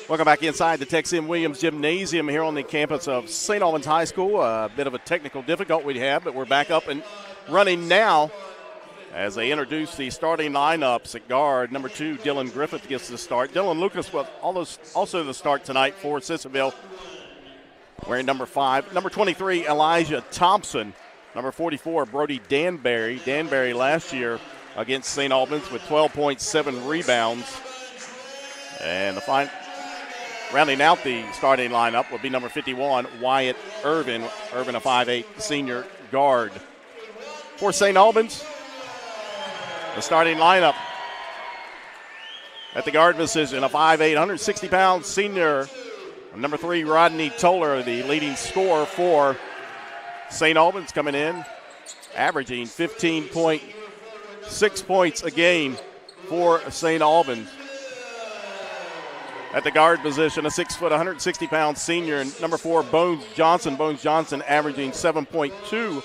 Welcome back inside the Tex M. Williams Gymnasium here on the campus of St. Albans High School. A bit of a technical difficulty we have, but we're back up and running now as they introduce the starting lineups. At guard, number 2, Dylan Griffith gets the start. Dylan Lucas was also the start tonight for Sissonville, wearing number 5. Number 23, Elijah Thompson. Number 44, Brody Danbury. Danbury last year against St. Albans with 12.7 rebounds. And rounding out the starting lineup will be number 51, Wyatt Irvin. Irvin, a 5'8" senior guard. For St. Albans, the starting lineup at the guard position, a 5'8", 160-pound senior, number 3, Rodney Toller, the leading scorer for St. Albans, coming in, averaging 15.6 points a game for St. Albans. At the guard position, a 6', 160-pound senior, number 4, Bones Johnson. Bones Johnson averaging 7.2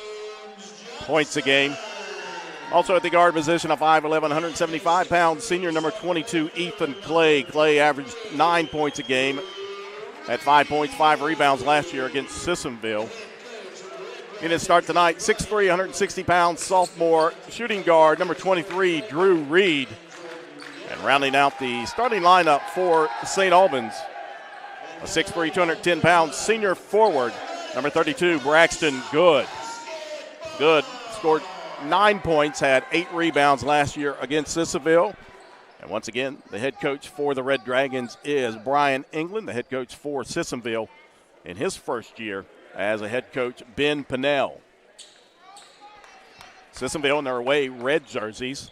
points a game. Also at the guard position, a 5'11", 175-pound senior, number 22, Ethan Clay. Clay averaged 9 points a game at 5 points, 5 rebounds last year against Sissonville. In his start tonight, 6'3", 160-pound sophomore shooting guard, number 23, Drew Reed. And rounding out the starting lineup for St. Albans, a 6'3", 210-pound senior forward, number 32, Braxton Good. Good scored 9 points, had 8 rebounds last year against Sissonville. And once again, the head coach for the Red Dragons is Brian England, the head coach for Sissonville in his first year as a head coach, Ben Pinnell. Sissonville in their away red jerseys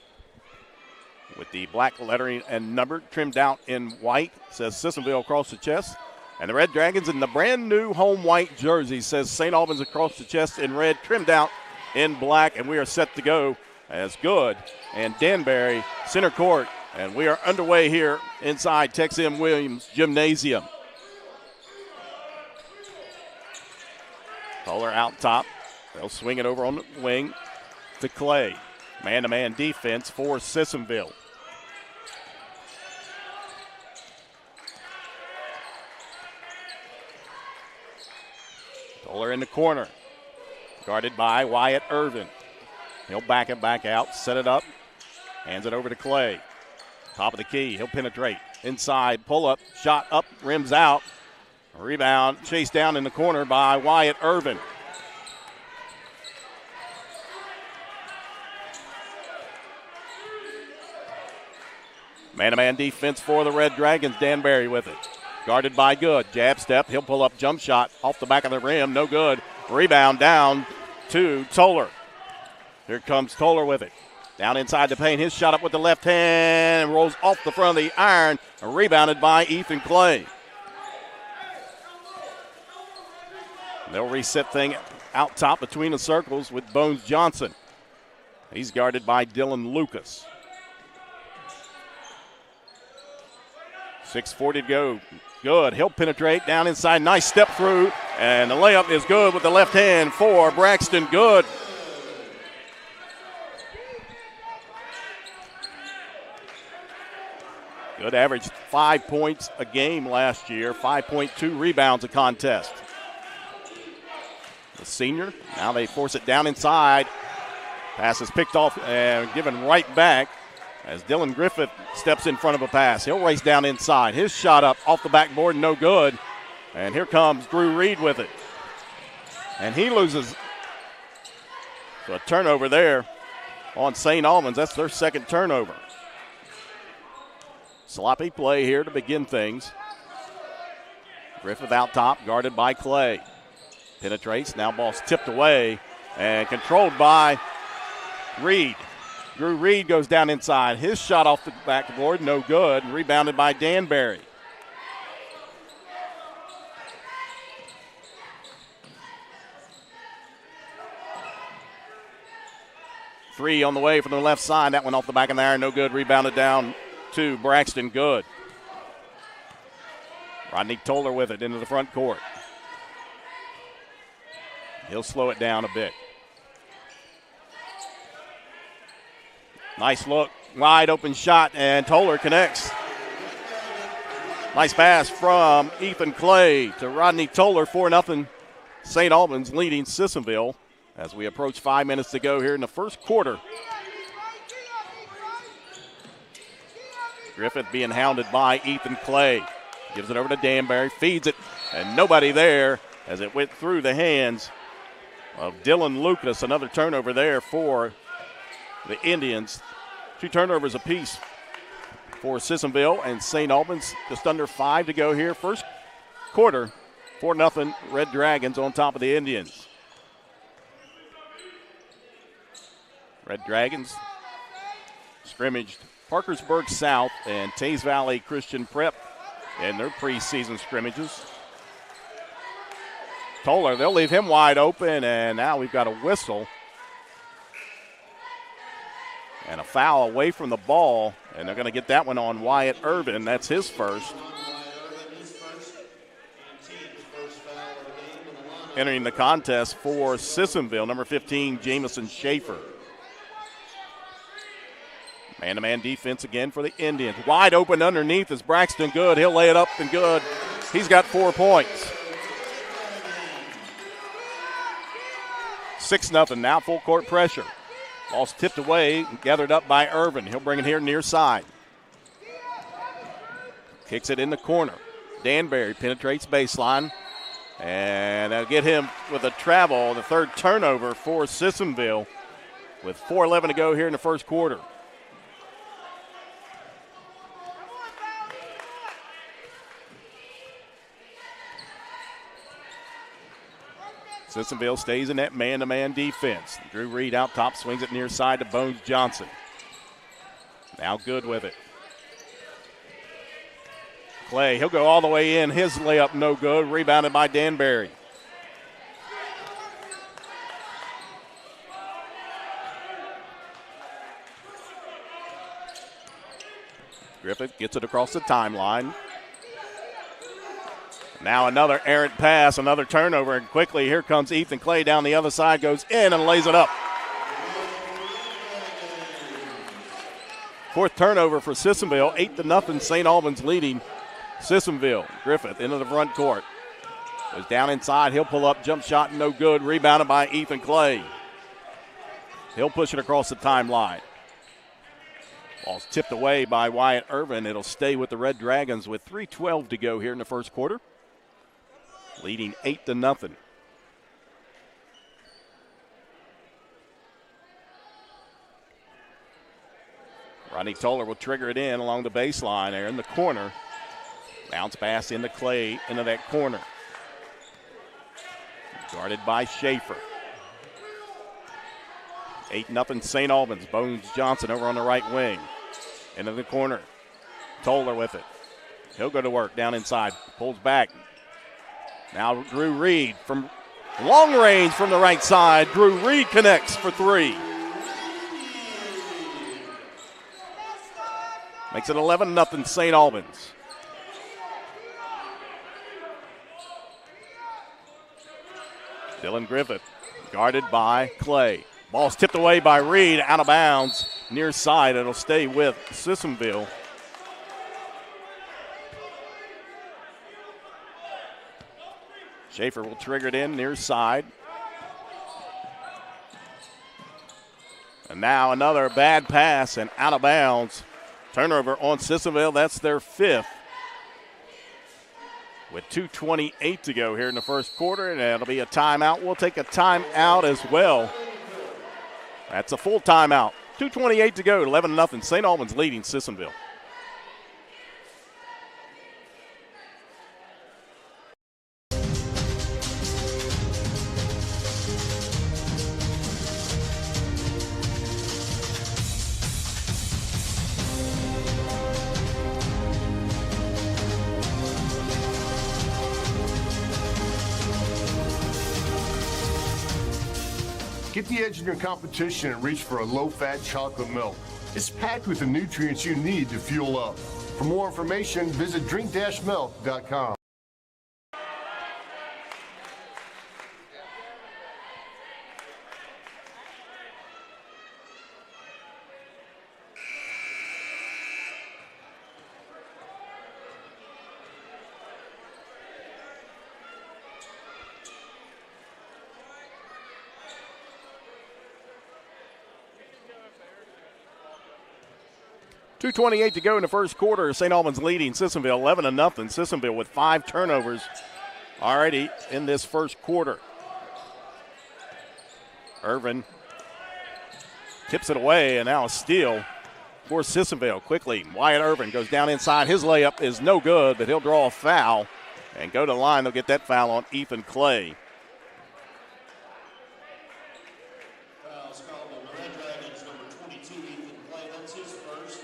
with the black lettering and number trimmed out in white, says Sissonville across the chest. And the Red Dragons in the brand new home white jersey, says St. Albans across the chest in red, trimmed out in black. And we are set to go as Good and Danbury center court. And we are underway here inside Tex M. Williams Gymnasium. Toller out top. They'll swing it over on the wing to Clay. Man-to-man defense for Sissonville. Toller in the corner. Guarded by Wyatt Irvin. He'll back it back out, set it up, hands it over to Clay. Top of the key, he'll penetrate. Inside, pull up, shot up, rims out. Rebound, chased down in the corner by Wyatt Irvin. Man-to-man defense for the Red Dragons. Danbury with it. Guarded by Good. Jab step. He'll pull up, jump shot off the back of the rim. No good. Rebound down to Toller. Here comes Toller with it. Down inside the paint. His shot up with the left hand and rolls off the front of the iron. Rebounded by Ethan Clay. They'll reset thing out top between the circles with Bones Johnson. He's guarded by Dylan Lucas. 6:40 to go. Good. He'll penetrate down inside. Nice step through. And the layup is good with the left hand for Braxton Good. Good averaged 5 points a game last year. 5.2 rebounds a contest. The senior. Now they force it down inside. Pass is picked off and given right back as Dylan Griffith steps in front of a pass. He'll race down inside. His shot up off the backboard, no good. And here comes Drew Reed with it. And he loses. So a turnover there on St. Albans. That's their second turnover. Sloppy play here to begin things. Griffith out top, guarded by Clay. Penetrates, now ball's tipped away and controlled by Reed. Drew Reed goes down inside. His shot off the backboard, no good. Rebounded by Danbury. Three on the way from the left side. That one off the back of the iron, no good. Rebounded down to Braxton Good. Rodney Toller with it into the front court. He'll slow it down a bit. Nice look, wide open shot, and Toller connects. Nice pass from Ethan Clay to Rodney Toller, 4-0. St. Albans leading Sissonville as we approach 5 minutes to go here in the first quarter. Griffith being hounded by Ethan Clay. Gives it over to Danbury, feeds it, and nobody there as it went through the hands of Dylan Lucas. Another turnover there for the Indians. 2 turnovers apiece for Sissonville and St. Albans. Just under 5 to go here. First quarter, 4-0 Red Dragons on top of the Indians. Red Dragons scrimmaged Parkersburg South and Tays Valley Christian Prep in their preseason scrimmages. Toller, they'll leave him wide open, and now we've got a whistle. And a foul away from the ball, and they're going to get that one on Wyatt Irvin. That's his first. Entering the contest for Sissonville, number 15, Jamison Schaefer. Man-to-man defense again for the Indians. Wide open underneath is Braxton Good. He'll lay it up and good. He's got 4 points. 6-0 now, full court pressure. Ball's tipped away, gathered up by Irvin. He'll bring it here near side. Kicks it in the corner. Danbury penetrates baseline. And they'll get him with a travel, the 3rd turnover for Sissonville with 4:11 to go here in the first quarter. Sissonville stays in that man-to-man defense. Drew Reed out top, swings it near side to Bones Johnson. Now Good with it. Clay, he'll go all the way in. His layup no good. Rebounded by Danbury. Griffith gets it across the timeline. Now another errant pass, another turnover, and quickly here comes Ethan Clay down the other side, goes in and lays it up. 4th turnover for Sissonville, 8-0. St. Albans leading Sissonville. Griffith into the front court. Goes down inside, he'll pull up, jump shot, no good. Rebounded by Ethan Clay. He'll push it across the timeline. Ball's tipped away by Wyatt Irvin. It'll stay with the Red Dragons with 3:12 to go here in the first quarter. Leading 8-0. Rodney Toller will trigger it in along the baseline there in the corner. Bounce pass into Clay into that corner. Guarded by Schaefer. 8-0 St. Albans. Bones Johnson over on the right wing. Into the corner. Toller with it. He'll go to work down inside. Pulls back. Now Drew Reed from long range from the right side. Drew Reed connects for 3. Makes it 11-0 St. Albans. Dylan Griffith guarded by Clay. Ball's tipped away by Reed, out of bounds, near side. It'll stay with Sissonville. Schaefer will trigger it in near side. And now another bad pass and out of bounds. Turnover on Sissonville. That's their 5th. With 2:28 to go here in the first quarter, and it'll be a timeout. We'll take a timeout as well. That's a full timeout. 2:28 to go, 11-0. St. Albans leading Sissonville. Get the edge in your competition and reach for a low-fat chocolate milk. It's packed with the nutrients you need to fuel up. For more information, visit drink-milk.com. 2:28 to go in the first quarter. St. Albans leading Sissonville 11-0. Sissonville with 5 turnovers already in this first quarter. Irvin tips it away, and now a steal for Sissonville. Quickly, Wyatt Irvin goes down inside. His layup is no good, but he'll draw a foul and go to the line. They'll get that foul on Ethan Clay. Fouls called on the Red Dragons, number 22, Ethan Clay. That's his first,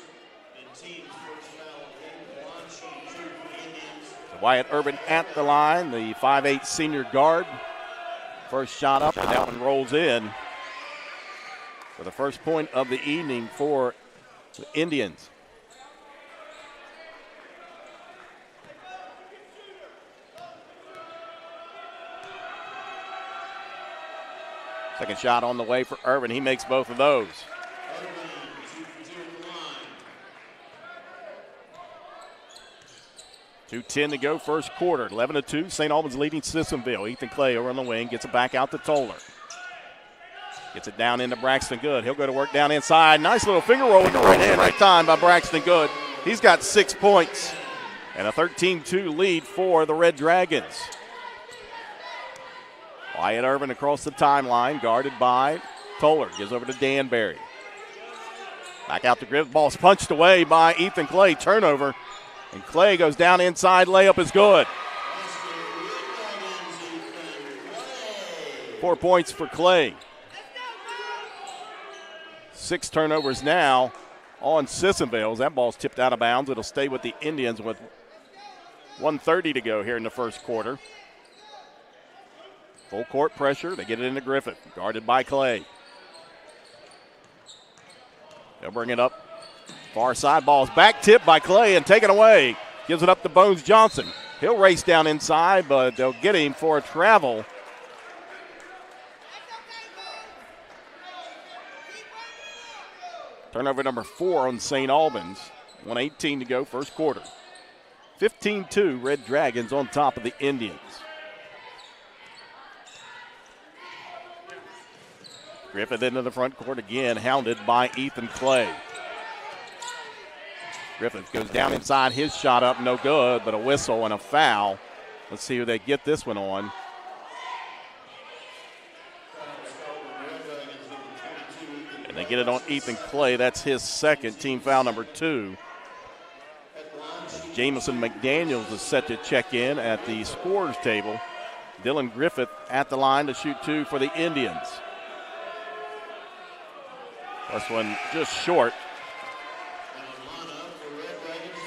and team's first foul of the game. Line shooting 2 for the Indians. Wyatt Irvin at the line, the 5'8" senior guard. First shot up, and that one rolls in for the first point of the evening for the Indians. Second shot on the way for Irvin. He makes both of those. 2:10 to go, first quarter. 11-2. St. Albans leading Sissonville. Ethan Clay over on the wing, gets it back out to Toller. Gets it down into Braxton Good. He'll go to work down inside. Nice little finger roll with the right hand. Right time by Braxton Good. He's got 6 points and a 13-2 lead for the Red Dragons. Wyatt Irvin across the timeline, guarded by Toller. Gives over to Danbury. Back out to Griffith. Ball's punched away by Ethan Clay. Turnover. And Clay goes down inside. Layup is good. 4 points for Clay. 6 turnovers now on Sissonville. That ball's tipped out of bounds. It'll stay with the Indians with 1:30 to go here in the first quarter. Full court pressure. They get it into Griffith. Guarded by Clay. They'll bring it up. Far side, ball's back tipped by Clay and taken away. Gives it up to Bones Johnson. He'll race down inside, but they'll get him for a travel. Turnover number 4 on St. Albans. 1:18 to go, first quarter. 15-2, Red Dragons on top of the Indians. Griffith into the front court again, hounded by Ethan Clay. Griffith goes down inside, his shot up, no good, but a whistle and a foul. Let's see who they get this one on. And they get it on Ethan Clay. That's his second, team foul number 2. Jamison McDaniels is set to check in at the scorers table. Dylan Griffith at the line to shoot 2 for the Indians. First one just short.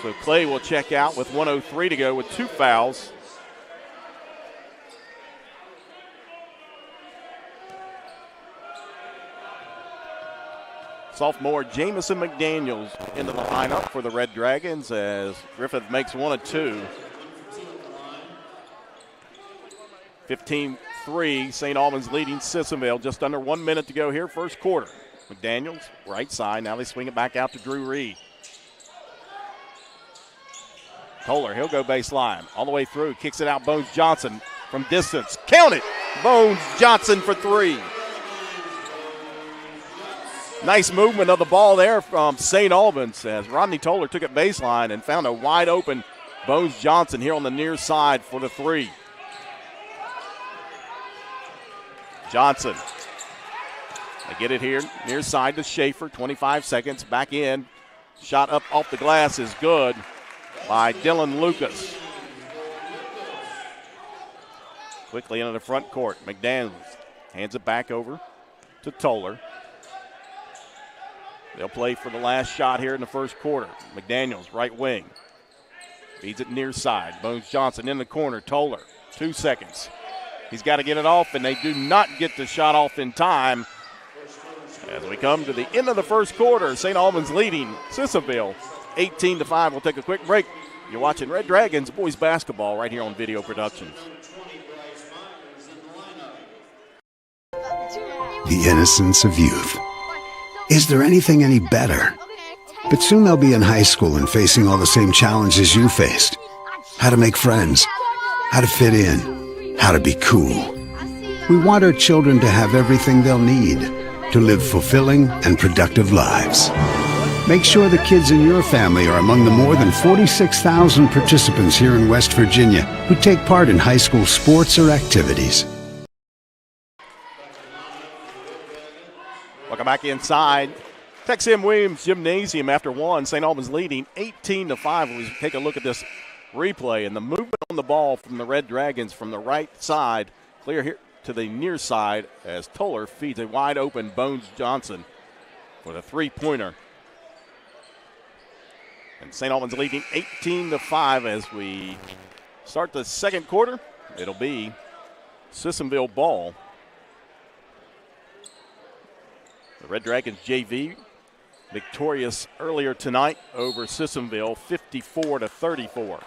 So Clay will check out with 1:03 to go with 2 fouls. Sophomore Jamison McDaniels into the lineup for the Red Dragons as Griffith makes 1 of 2. 15-3, St. Albans leading Sissonville. Just under 1 minute to go here, first quarter. McDaniels, right side. Now they swing it back out to Drew Reed. Toller, he'll go baseline. All the way through, kicks it out. Bones Johnson from distance. Count it! Bones Johnson for 3. Nice movement of the ball there from St. Albans as Rodney Toller took it baseline and found a wide open Bones Johnson here on the near side for the 3. Johnson. They get it here near side to Schaefer. 25 seconds. Back in. Shot up off the glass is good by Dylan Lucas. Quickly into the front court. McDaniels hands it back over to Toller. They'll play for the last shot here in the first quarter. McDaniels, right wing. Feeds it near side. Bones Johnson in the corner. Toller, 2 seconds. He's got to get it off, and they do not get the shot off in time. As we come to the end of the first quarter, St. Albans leading Sissonville 18-5. We'll take a quick break. You're watching Red Dragons boys basketball right here on Video Productions. The innocence of youth. Is there anything any better? But soon they'll be in high school and facing all the same challenges you faced. How to make friends, how to fit in, how to be cool. We want our children to have everything they'll need to live fulfilling and productive lives. Make sure the kids in your family are among the more than 46,000 participants here in West Virginia who take part in high school sports or activities. Welcome back inside Tex M. Williams Gymnasium after one. St. Albans leading 18-5. We take a look at this replay and the movement on the ball from the Red Dragons from the right side, clear here to the near side as Toller feeds a wide open Bones Johnson for the three-pointer. And St. Albans leading 18-5 as we start the second quarter. It'll be Sissonville ball. The Red Dragons JV victorious earlier tonight over Sissonville, 54-34.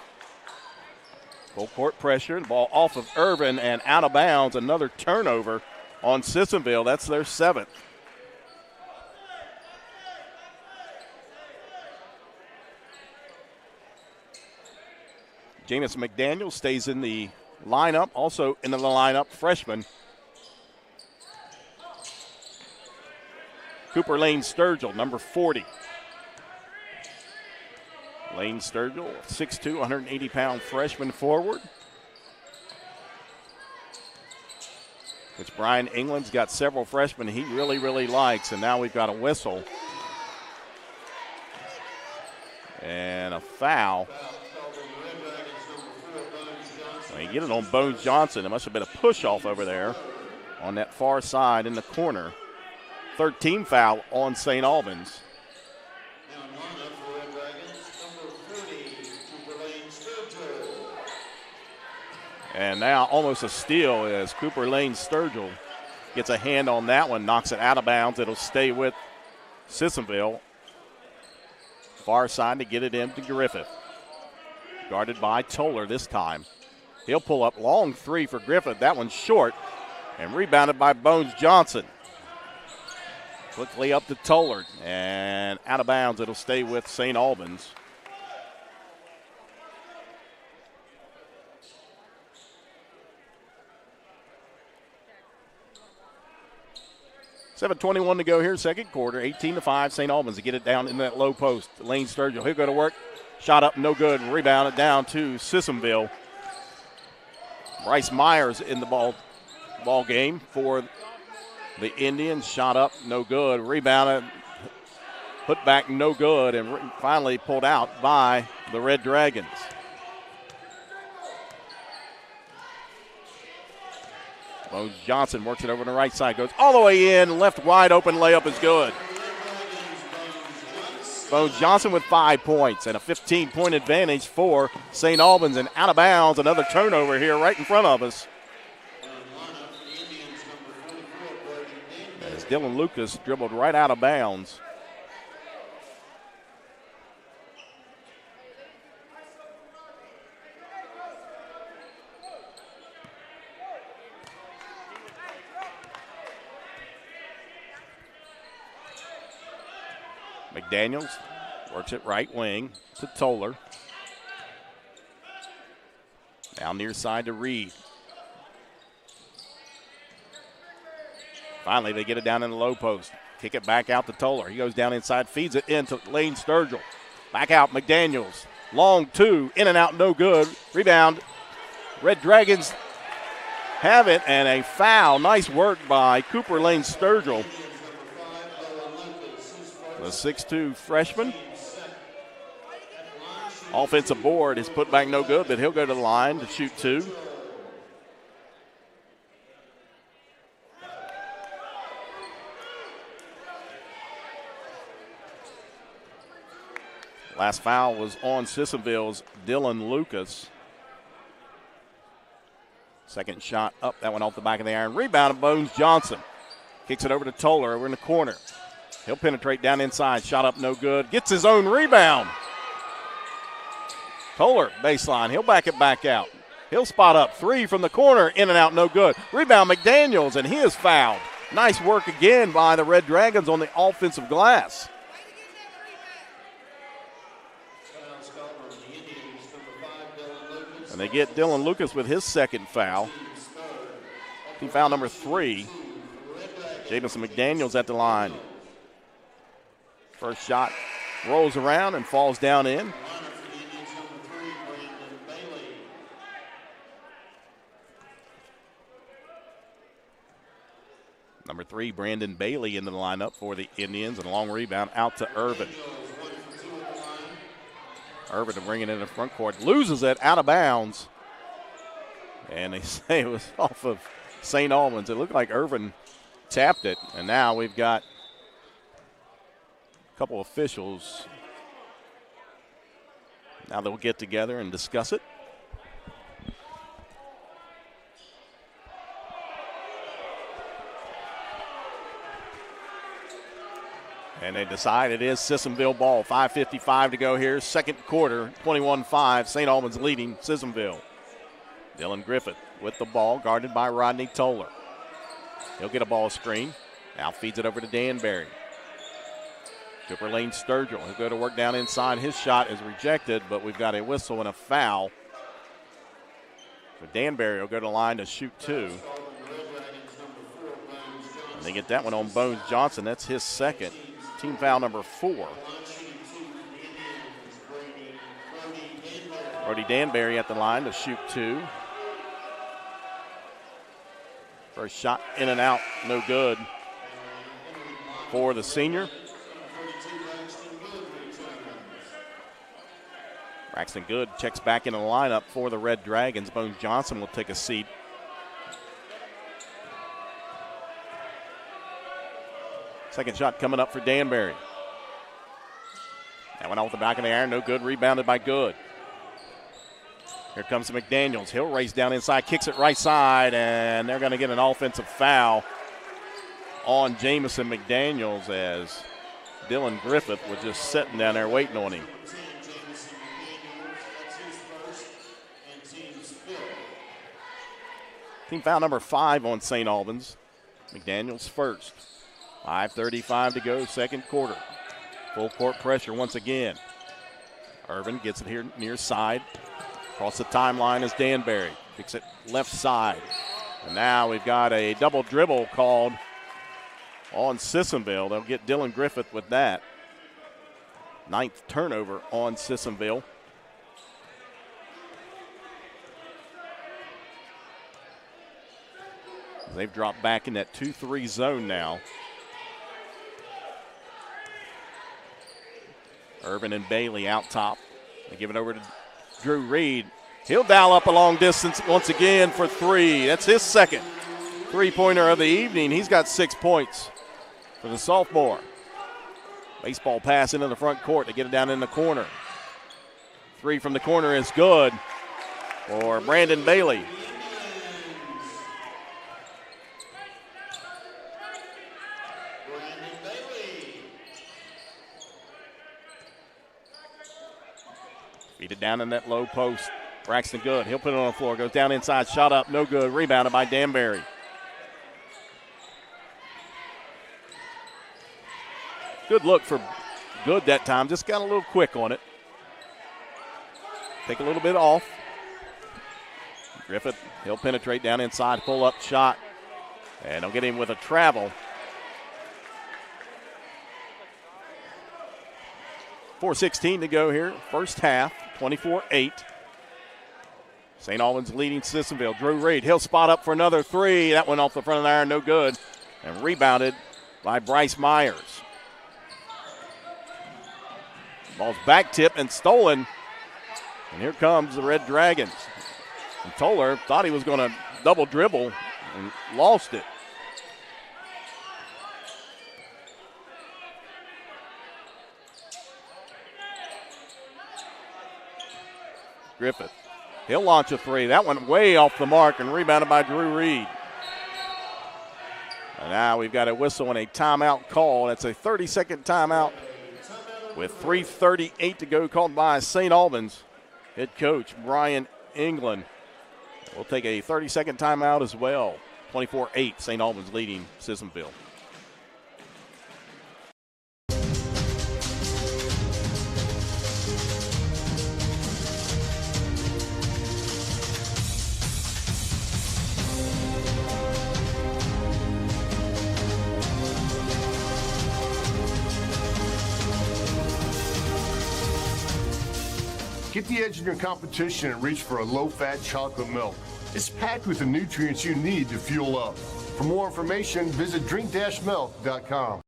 Full court pressure, the ball off of Irvin and out of bounds. Another turnover on Sissonville. That's their seventh. Jameis McDaniel stays in the lineup. Also in the lineup, freshman Cooper Lane Sturgill, number 40. Lane Sturgill, 6'2", 180-pound freshman forward. Which Brian England's got several freshmen he really, really likes, and now we've got a whistle. And a foul. Well, you get it on Bones Johnson. It must have been a push-off over there on that far side in the corner. Third team foul on St. Albans. And now almost a steal as Cooper Lane Sturgill gets a hand on that one, knocks it out of bounds. It'll stay with Sissonville. Far side to get it into Griffith. Guarded by Toller this time. He'll pull up long three for Griffith. That one's short and rebounded by Bones Johnson. Quickly up to Toller and out of bounds. It'll stay with St. Albans. $7:21 to go here, second quarter. 18-5, St. Albans to get it down in that low post. Lane Sturgill, he'll go to work. Shot up, no good. Rebounded down to Sissonville. Bryce Myers in the ball game for the Indians. Shot up, no good. Rebounded, put back, no good, and finally pulled out by the Red Dragons. Bones Johnson works it over to the right side, goes all the way in, left wide open layup is good. Bones Johnson with 5 points and a 15-point advantage for St. Albans, and out of bounds, another turnover here right in front of us. As Dylan Lucas dribbled right out of bounds. McDaniels works it right wing to Toller. Down near side to Reed. Finally, they get it down in the low post. Kick it back out to Toller. He goes down inside, feeds it into Lane Sturgill. Back out, McDaniels. Long two, in and out, no good. Rebound. Red Dragons have it, and a foul. Nice work by Cooper Lane Sturgill. The 6'2 freshman. Offensive board is put back no good, but he'll go to the line to shoot two. Last foul was on Sissonville's Dylan Lucas. Second shot up, that one off the back of the iron. Rebound of Bones Johnson. Kicks it over to Toller over in the corner. He'll penetrate down inside. Shot up, no good. Gets his own rebound. Toller, baseline. He'll back it back out. He'll spot up. Three from the corner. In and out, no good. Rebound, McDaniels, and he is fouled. Nice work again by the Red Dragons on the offensive glass. And they get Dylan Lucas with his second foul. Team foul number 3. Jamison McDaniels at the line. First shot rolls around and falls down in. Number 3, Brandon Bailey into the lineup for the Indians, and a long rebound out to Irvin. Irvin to bring it in the front court, loses it out of bounds. And they say it was off of St. Albans. It looked like Irvin tapped it, and now we've got a couple officials. Now they'll get together and discuss it. And they decide it is Sissonville ball. 5:55 to go here. Second quarter, 21-5. St. Albans leading Sissonville. Dylan Griffith with the ball, guarded by Rodney Toller. He'll get a ball screen. Now feeds it over to Danbury. Cooper Lane Sturgill. He'll go to work down inside. His shot is rejected, but we've got a whistle and a foul. So Danbury will go to the line to shoot 2. And they get that one on Bones Johnson. That's his second. Team foul number 4. Brody Danbury at the line to shoot 2. First shot in and out, no good for the senior. Braxton Good checks back into the lineup for the Red Dragons. Bones Johnson will take a seat. Second shot coming up for Danbury. That went off the back of the iron, no good, rebounded by Good. Here comes McDaniels. He'll race down inside, kicks it right side, and they're going to get an offensive foul on Jamison McDaniels as Dylan Griffith was just sitting down there waiting on him. Team foul number 5 on St. Albans. McDaniels first. 5:35 to go, second quarter. Full court pressure once again. Irvin gets it here near side. Across the timeline is Danbury. Kicks it left side. And now we've got a double dribble called on Sissonville. They'll get Dylan Griffith with that. 9th turnover on Sissonville. They've dropped back in that 2-3 zone now. Irvin and Bailey out top. They give it over to Drew Reed. He'll dial up a long distance once again for 3. That's his second three-pointer of the evening. He's got 6 points for the sophomore. Baseball pass into the front court to get it down in the corner. 3 from the corner is good for Brandon Bailey. Feed it down in that low post. Braxton Good. He'll put it on the floor. Goes down inside. Shot up. No good. Rebounded by Danbury. Good look for Good that time. Just got a little quick on it. Take a little bit off. Griffith. He'll penetrate down inside. Pull up shot. And they'll get him with a travel. 4:16 to go here. First half. 24-8. St. Albans leading Sissonville. Drew Reed, he'll spot up for another 3. That one off the front of the iron, no good. And rebounded by Bryce Myers. Ball's back tip and stolen. And here comes the Red Dragons. And Toller thought he was going to double dribble and lost it. Griffith. He'll launch a 3. That one way off the mark and rebounded by Drew Reed. And now we've got a whistle and a timeout call. That's a 30-second timeout with 3:38 to go, called by St. Albans head coach Brian England. We'll take a 30-second timeout as well. 24-8, St. Albans leading Sissonville. Get the edge in your competition and reach for a low-fat chocolate milk. It's packed with the nutrients you need to fuel up. For more information, visit drink-milk.com.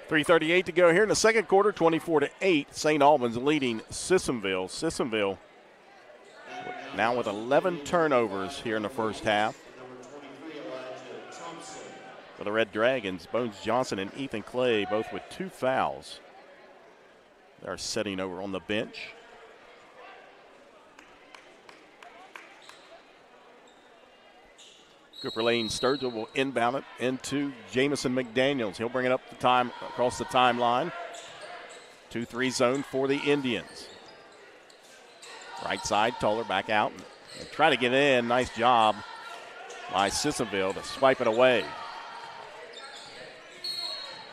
3:38 to go here in the second quarter, 24-8. St. Albans leading Sissonville. Sissonville now with 11 turnovers here in the first half. For the Red Dragons, Bones Johnson and Ethan Clay both with 2 fouls. They're sitting over on the bench. Cooper Lane Sturgill will inbound it into Jamison McDaniels. He'll bring it up across the timeline. 2-3 zone for the Indians. Right side, Toller back out. And try to get in. Nice job by Sissonville to swipe it away.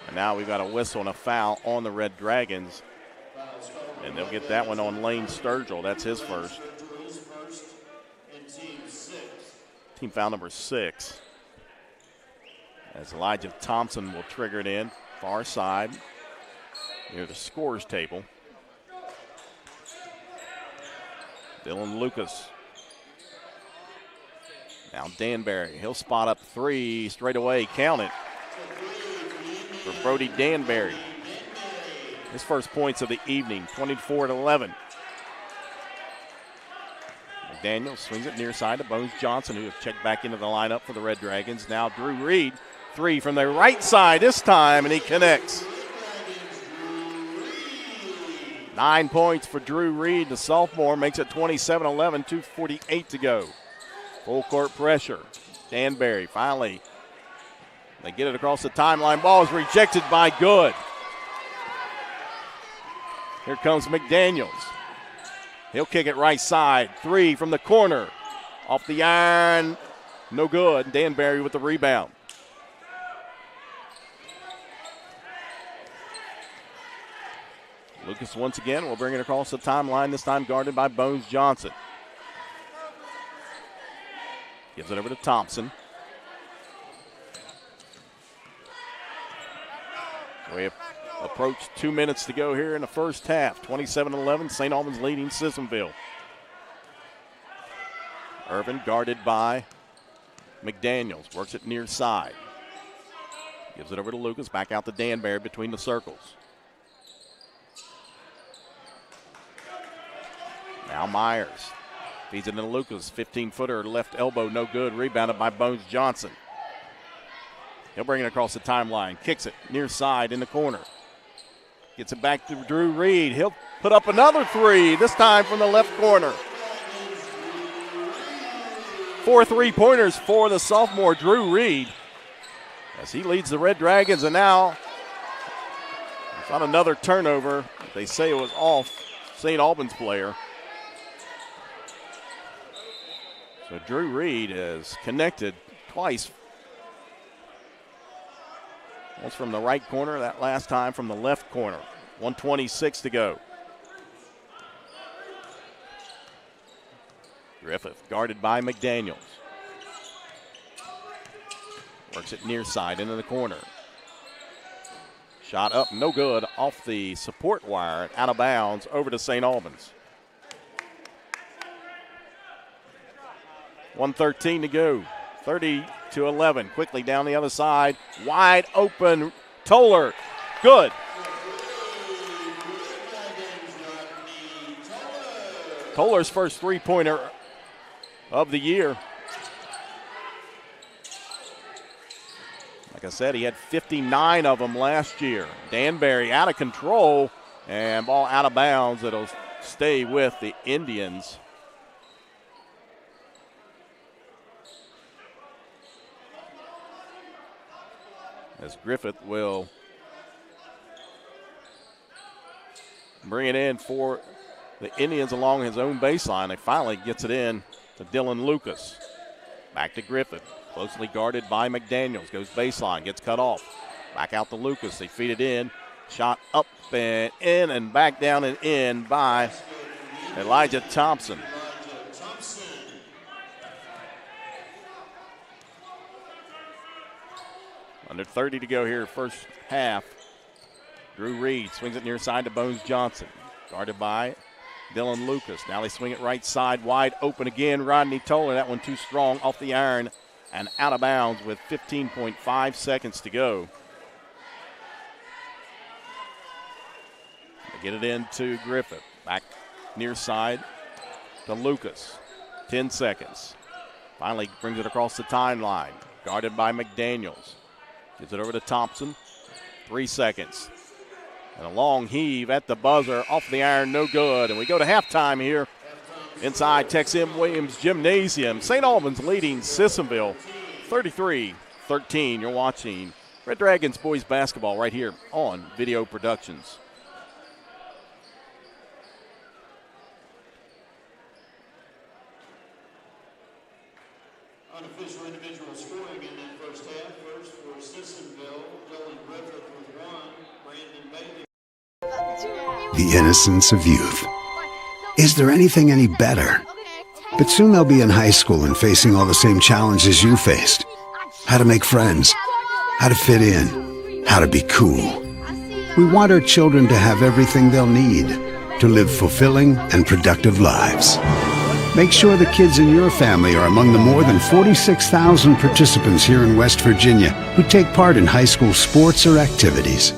And now we've got a whistle and a foul on the Red Dragons. And they'll get that one on Lane Sturgill. That's his first. Team foul number 6. As Elijah Thompson will trigger it in. Far side near the scores table. Dylan Lucas. Now Danbury. He'll spot up 3 straight away. Count it for Brody Danbury. His first points of the evening, 24-11. McDaniel swings it near side to Bones Johnson, who have checked back into the lineup for the Red Dragons. Now Drew Reed, 3 from the right side this time, and he connects. 9 points for Drew Reed. The sophomore makes it 27-11, 2:48 to go. Full court pressure. Danbury finally, they get it across the timeline. Ball is rejected by Good. Here comes McDaniels. He'll kick it right side. 3 from the corner. Off the iron. No good. Danbury with the rebound. Lucas once again will bring it across the timeline, this time guarded by Bones Johnson. Gives it over to Thompson. We approach 2 minutes to go here in the first half. 27-11, St. Albans leading Sissonville. Irvin guarded by McDaniels. Works it near side. Gives it over to Lucas. Back out to Danbury between the circles. Now Myers. Feeds it into Lucas. 15-footer left elbow, no good. Rebounded by Bones Johnson. He'll bring it across the timeline. Kicks it near side in the corner. Gets it back to Drew Reed. He'll put up another 3, this time from the left corner. 4 3-pointers for the sophomore Drew Reed as he leads the Red Dragons, and now it's on another turnover. They say it was off St. Albans player. So Drew Reed has connected twice. Once from the right corner, that last time from the left corner. 1:26 to go. Griffith guarded by McDaniels. Works it near side into the corner. Shot up, no good, off the support wire, out of bounds, over to St. Albans. 1:13 to go. 30-11. Quickly down the other side. Wide open. Toller. Good. Toller's first 3-pointer of the year. Like I said, he had 59 of them last year. Danbury out of control, and ball out of bounds. It'll stay with the Indians. As Griffith will bring it in for the Indians along his own baseline. He finally gets it in to Dylan Lucas. Back to Griffith, closely guarded by McDaniels. Goes baseline, gets cut off. Back out to Lucas. They feed it in. Shot up and in and back down and in by Elijah Thompson. Under 30 to go here, first half. Drew Reed swings it near side to Bones Johnson. Guarded by Dylan Lucas. Now they swing it right side, wide open again. Rodney Toller, that one too strong, off the iron and out of bounds with 15.5 seconds to go. They get it into Griffith. Back near side to Lucas. 10 seconds. Finally brings it across the timeline. Guarded by McDaniels. Gives it over to Thompson. 3 seconds. And a long heave at the buzzer. Off the iron, no good. And we go to halftime here inside Tex M. Williams Gymnasium. St. Albans leading Sissonville 33-13. You're watching Red Dragons boys basketball right here on Video Productions. Unofficial individual scoring in that first half. First for Sissonville, Dylan Griffith with 1, Brandon Bailey. The innocence of youth. Is there anything any better? But soon they'll be in high school and facing all the same challenges you faced. How to make friends, how to fit in, how to be cool. We want our children to have everything they'll need to live fulfilling and productive lives. Make sure the kids in your family are among the more than 46,000 participants here in West Virginia who take part in high school sports or activities.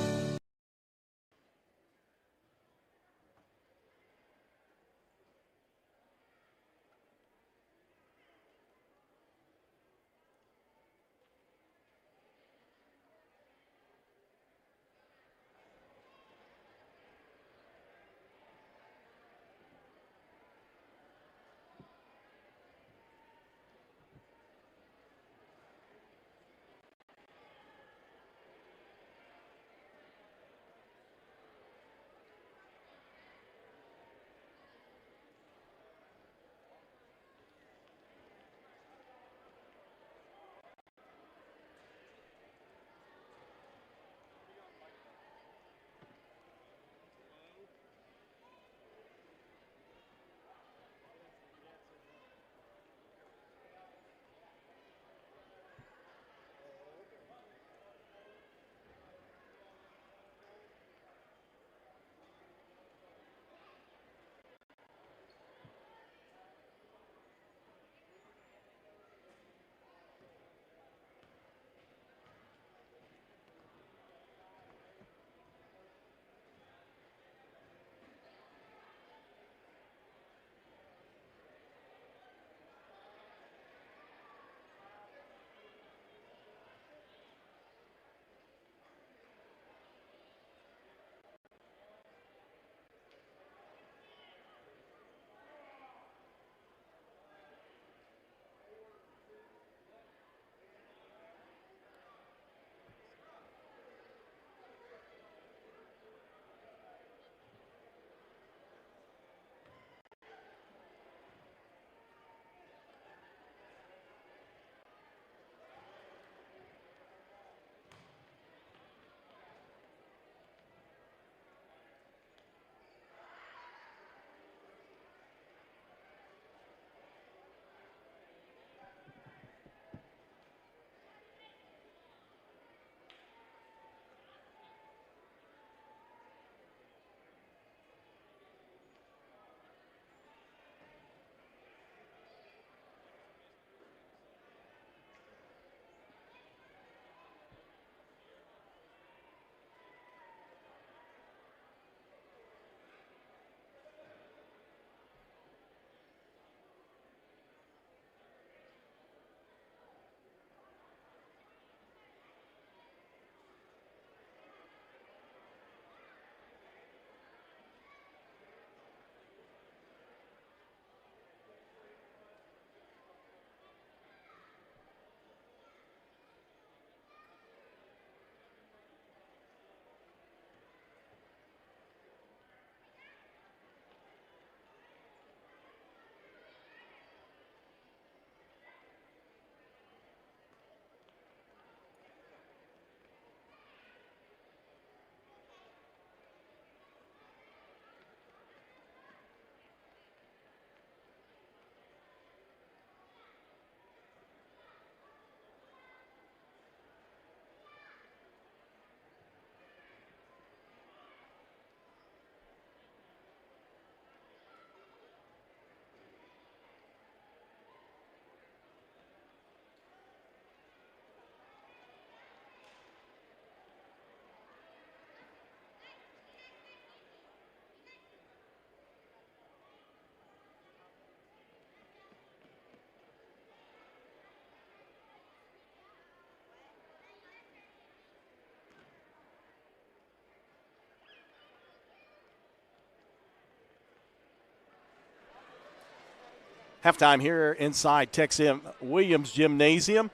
Halftime here inside Texas Williams Gymnasium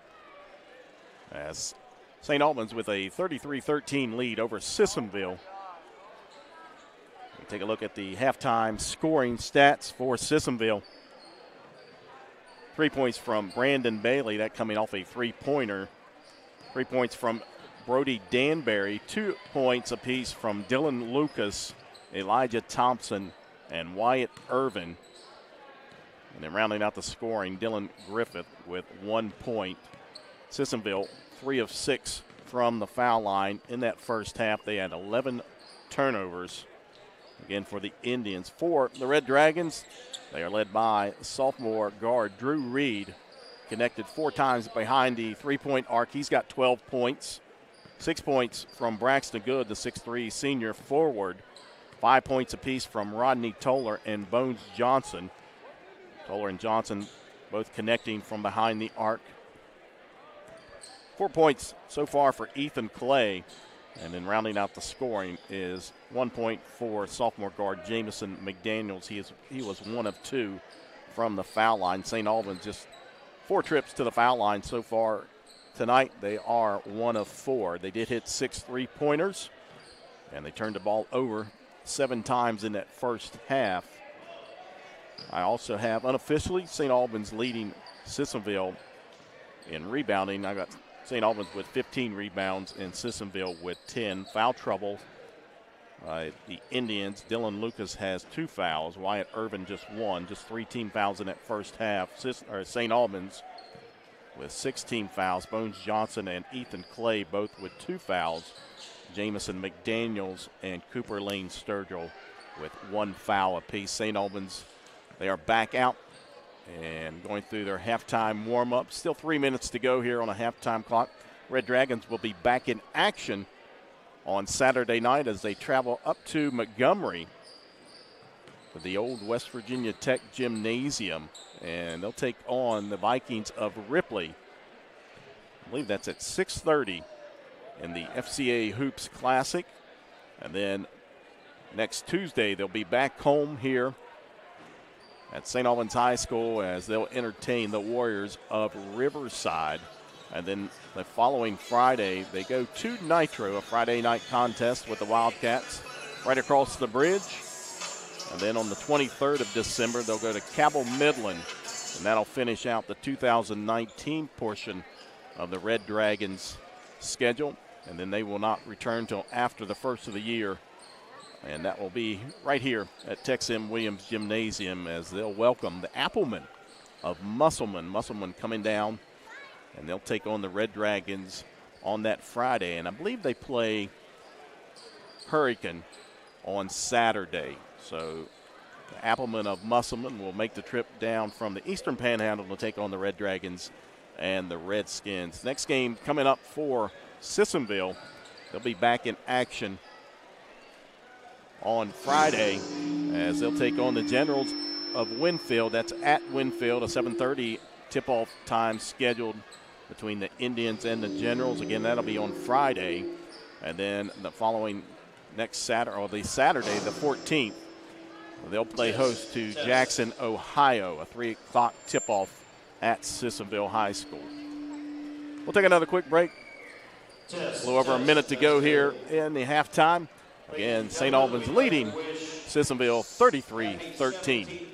as St. Albans with a 33-13 lead over Sissonville. We'll take a look at the halftime scoring stats for Sissonville. 3 points from Brandon Bailey, that coming off a three-pointer. 3 points from Brody Danbury, 2 points apiece from Dylan Lucas, Elijah Thompson, and Wyatt Irvin. And then rounding out the scoring, Dylan Griffith with 1 point. Sissonville, 3 of 6 from the foul line in that first half. They had 11 turnovers. Again, for the Indians. For the Red Dragons, they are led by sophomore guard Drew Reed. Connected 4 times behind the three-point arc. He's got 12 points. 6 points from Braxton Good, the 6'3 senior forward. 5 points apiece from Rodney Toller and Bones Johnson. Toller and Johnson both connecting from behind the arc. 4 points so far for Ethan Clay. And then rounding out the scoring is 1 point for sophomore guard Jamison McDaniels. He was 1 of 2 from the foul line. St. Albans just 4 trips to the foul line so far tonight. They are 1 of 4. They did hit 6 3-pointers, and they turned the ball over 7 times in that first half. I also have unofficially St. Albans leading Sissonville in rebounding. I got St. Albans with 15 rebounds and Sissonville with 10. Foul trouble. The Indians, Dylan Lucas has 2 fouls. Wyatt Irvin just 1. Just 3 team fouls in that first half. St. Albans with 16 fouls. Bones Johnson and Ethan Clay both with 2 fouls. Jamison McDaniels and Cooper Lane Sturgill with 1 foul apiece. St. Albans, they are back out and going through their halftime warm-up. Still 3 minutes to go here on a halftime clock. Red Dragons will be back in action on Saturday night as they travel up to Montgomery for the old West Virginia Tech Gymnasium, and they'll take on the Vikings of Ripley. I believe that's at 6:30 in the FCA Hoops Classic. And then next Tuesday they'll be back home here at St. Albans High School as they'll entertain the Warriors of Riverside. And then the following Friday, they go to Nitro, a Friday night contest with the Wildcats right across the bridge. And then on the 23rd of December, they'll go to Cabell Midland, and that'll finish out the 2019 portion of the Red Dragons schedule. And then they will not return till after the first of the year. And that will be right here at Tex M. Williams Gymnasium as they'll welcome the Applemen of Musselman. Musselman coming down, and they'll take on the Red Dragons on that Friday. And I believe they play Hurricane on Saturday. So the Applemen of Musselman will make the trip down from the Eastern Panhandle to take on the Red Dragons and the Redskins. Next game coming up for Sissonville. They'll be back in action on Friday as they'll take on the Generals of Winfield. That's at Winfield, a 7:30 tip-off time scheduled between the Indians and the Generals. Again, that'll be on Friday. And then the following next Saturday, or the Saturday, the 14th, they'll play host to Jackson, Ohio, a 3 o'clock tip-off at Sissonville High School. We'll take another quick break. A little over a minute to go here in the halftime. Again, St. Albans leading Sissonville 33-13.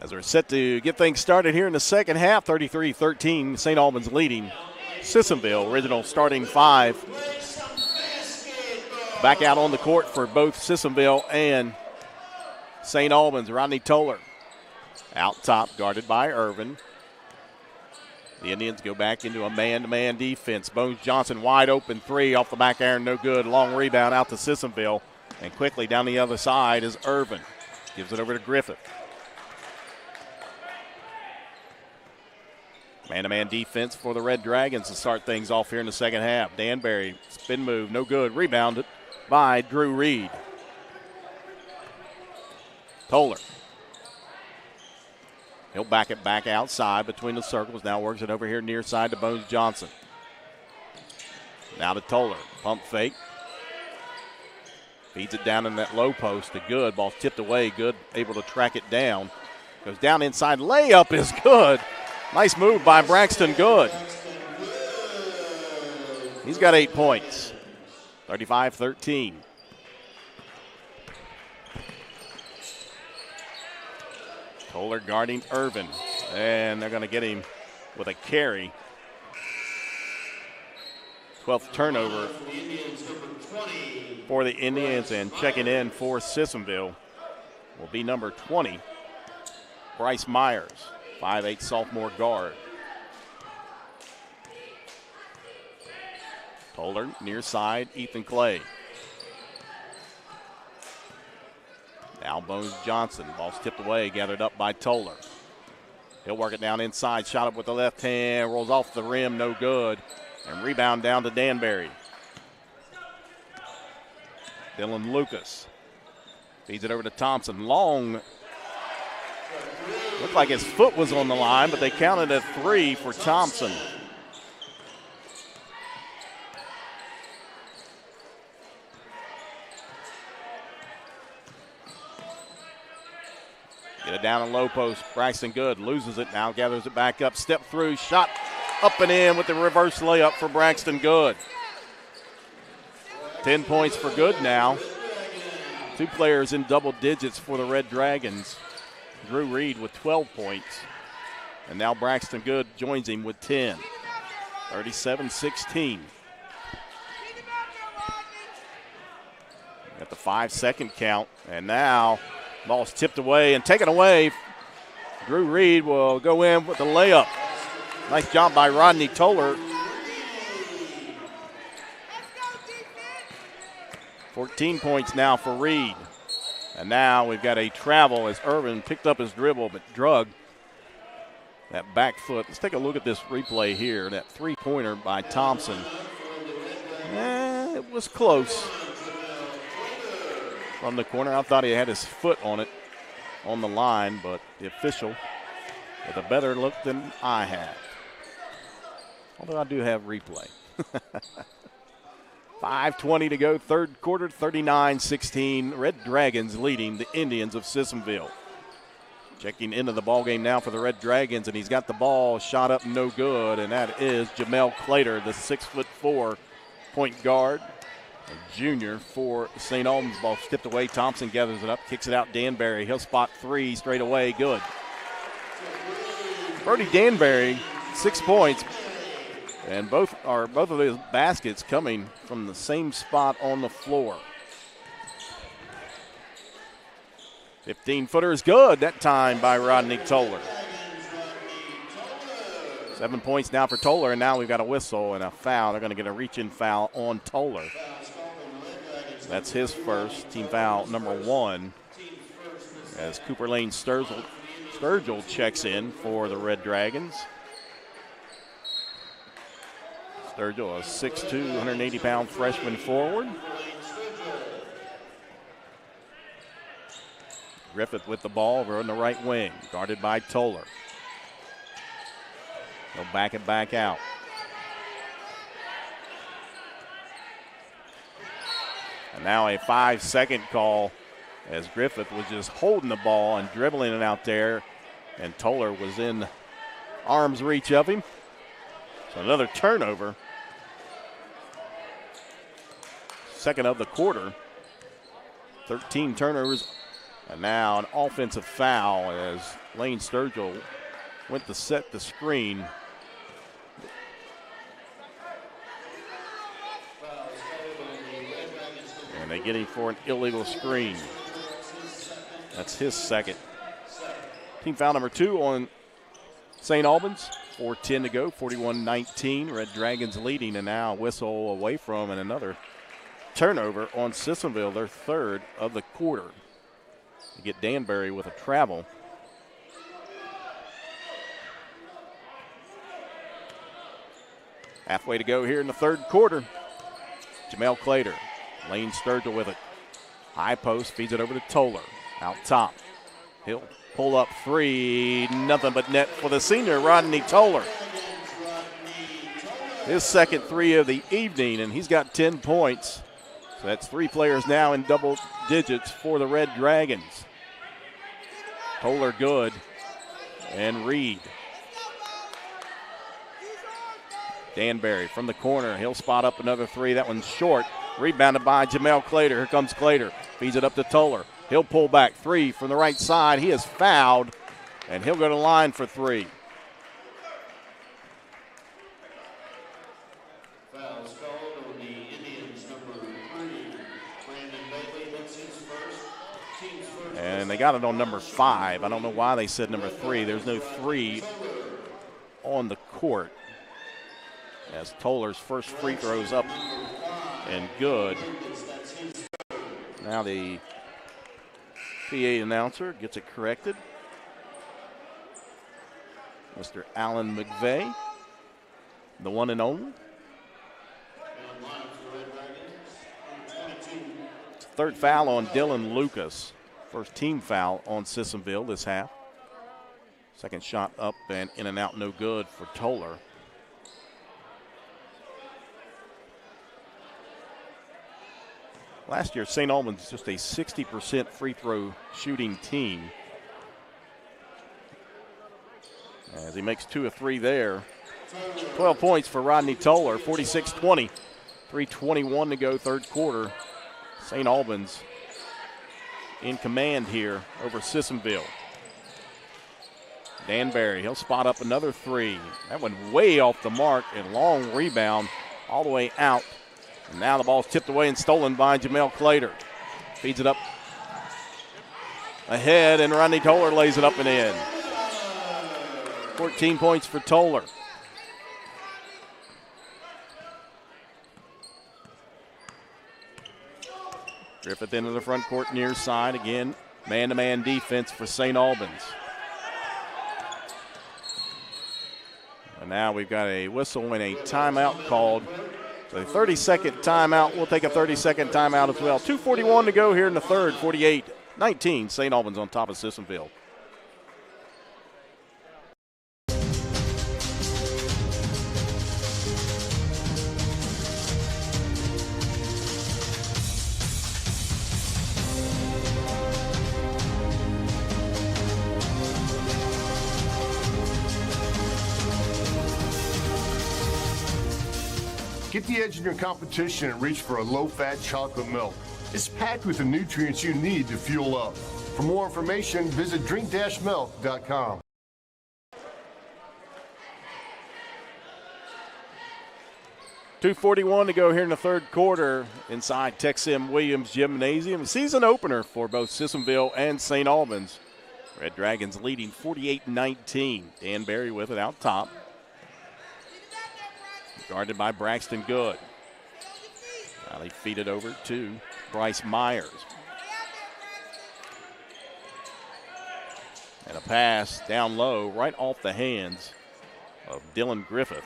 As we're set to get things started here in the second half, 33-13, St. Albans leading Sissonville. Original starting five. Back out on the court for both Sissonville and St. Albans. Rodney Toller out top, guarded by Irvin. The Indians go back into a man-to-man defense. Bones Johnson wide open three off the back iron, no good. Long rebound out to Sissonville. And quickly down the other side is Irvin. Gives it over to Griffith. Man-to-man defense for the Red Dragons to start things off here in the second half. Danbury, spin move, no good. Rebounded by Drew Reed. Toller. He'll back it back outside between the circles. Now works it over here near side to Bones Johnson. Now to Toller. Pump fake. Feeds it down in that low post to Good. Ball tipped away. Good able to track it down. Goes down inside. Layup is good. Nice move by Braxton Good. He's got 8 points. 35-13. Toller guarding Irvin. And they're going to get him with a carry. 12th turnover for the Indians, and checking in for Sissonville will be number 20, Bryce Myers, 5'8" sophomore guard. Toller near side, Ethan Clay. Now Bones Johnson, ball's tipped away, gathered up by Toller. He'll work it down inside, shot up with the left hand, rolls off the rim, no good. And rebound down to Danbury. Dylan Lucas feeds it over to Thompson. Long. Looked like his foot was on the line, but they counted a three for Thompson. Get it down in low post. Braxton Good loses it now, gathers it back up. Step through, shot up and in with the reverse layup for Braxton Good. 10 points for Good now. Two players in double digits for the Red Dragons. Drew Reed with 12 points. And now Braxton Good joins him with 10. 37-16. At the 5-second count. And now ball's tipped away and taken away. Drew Reed will go in with the layup. Nice job by Rodney Toller. 14 points now for Reed. And now we've got a travel as Irvin picked up his dribble but drug that back foot. Let's take a look at this replay here. That three-pointer by Thompson. It was close. From the corner, I thought he had his foot on it on the line, but the official with a better look than I have. Although I do have replay. 5:20 to go, third quarter, 39-16. Red Dragons leading the Indians of Sissonville. Checking into the ball game now for the Red Dragons, and he's got the ball shot up no good, and that is Jamel Clater, the 6'4" point guard. A junior for St. Albans. Ball tipped away. Thompson gathers it up, kicks it out. Danbury, he'll spot three straight away. Good. Brody Danbury, 6 points. And both of those baskets coming from the same spot on the floor. 15-footer is good that time by Rodney Toller. 7 points now for Toller, and now we've got a whistle and a foul. They're going to get a reach-in foul on Toller. That's his first, team foul number 1, as Cooper Lane Sturgill checks in for the Red Dragons. Sturgill, a 6'2", 180-pound freshman forward. Griffith with the ball over on the right wing, guarded by Toller. He'll back it back out. And now a 5-second call as Griffith was just holding the ball and dribbling it out there, and Toller was in arm's reach of him. So another turnover. Second of the quarter. 13 turnovers. And now an offensive foul as Lane Sturgill went to set the screen. And they get him for an illegal screen. That's his second. Team foul number 2 on St. Albans. 4:10 to go, 41-19. Red Dragons leading, and now whistle away from and another turnover on Sissonville, their third of the quarter. They get Danbury with a travel. Halfway to go here in the third quarter. Jamel Clater, Lane Sturgill with it. High post, feeds it over to Toller. Out top. He'll pull up 3, nothing but net for the senior, Rodney Toller. His second 3 of the evening, and he's got 10 points. So that's 3 players now in double digits for the Red Dragons. Toller good, and Reed. Danbury from the corner. He'll spot up another 3. That one's short. Rebounded by Jamel Clater. Here comes Clater. Feeds it up to Toller. He'll pull back 3 from the right side. He is fouled, and he'll go to the line for 3. Fouls called on the Indians, number 3, Brandon Bailey. That's his first. Team's first. And they got it on number 5. I don't know why they said number 3. There's no 3 on the court. As Toller's first free throw's up and good. Now the PA announcer gets it corrected. Mr. Alan McVeigh, the one and only. Third foul on Dylan Lucas. First team foul on Sissonville this half. Second shot up and in and out, no good for Toller. Last year, St. Albans just a 60% free throw shooting team. As he makes 2 of 3 there. 12 points for Rodney Toller, 46-20. 3:21 to go, third quarter. St. Albans in command here over Sissonville. Danbury, he'll spot up another 3. That went way off the mark, and long rebound all the way out. And now the ball's tipped away and stolen by Jamel Clater. Feeds it up ahead, and Rodney Toller lays it up and in. 14 points for Toller. Griffith into the front court near side. Again, man-to-man defense for St. Albans. And now we've got a whistle and a timeout called. So a 30-second timeout. We'll take a 30-second timeout as well. 2:41 to go here in the third. 48-19. St. Albans on top of Sissonville. Get the edge in your competition and reach for a low-fat chocolate milk. It's packed with the nutrients you need to fuel up. For more information, visit drink-milk.com. .241 to go here in the third quarter inside Tex-M Williams Gymnasium. Season opener for both Sissonville and St. Albans. Red Dragons leading 48-19. Danbury with it out top. Guarded by Braxton Good. Now they feed it over to Bryce Myers. And a pass down low right off the hands of Dylan Griffith.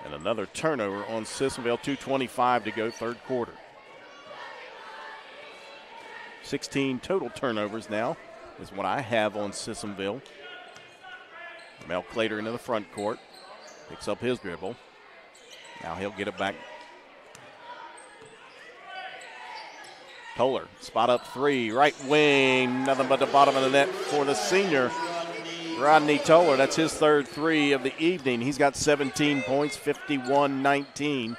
And another turnover on Sissonville. 2:25 to go, third quarter. 16 total turnovers now is what I have on Sissonville. Mel Clater into the front court. Picks up his dribble. Now he'll get it back. Toller, spot up 3, right wing. Nothing but the bottom of the net for the senior, Rodney Toller. That's his third 3 of the evening. He's got 17 points, 51-19.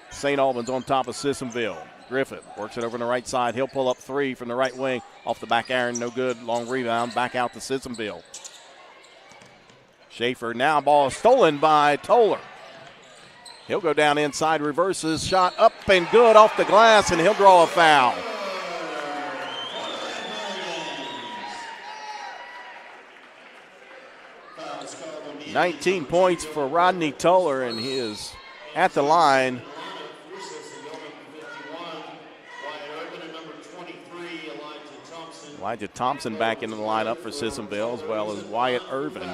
St. Albans on top of Sissonville. Griffith works it over on the right side. He'll pull up three from the right wing. Off the back iron, no good. Long rebound, back out to Sissonville. Schaefer, now ball stolen by Toller. He'll go down inside, reverses, shot up and good off the glass, and he'll draw a foul. Fouls called on the 19 points for Rodney Toller, and he is at the line. Elijah Thompson back into the lineup for Sissonville, as well as Wyatt Irvin.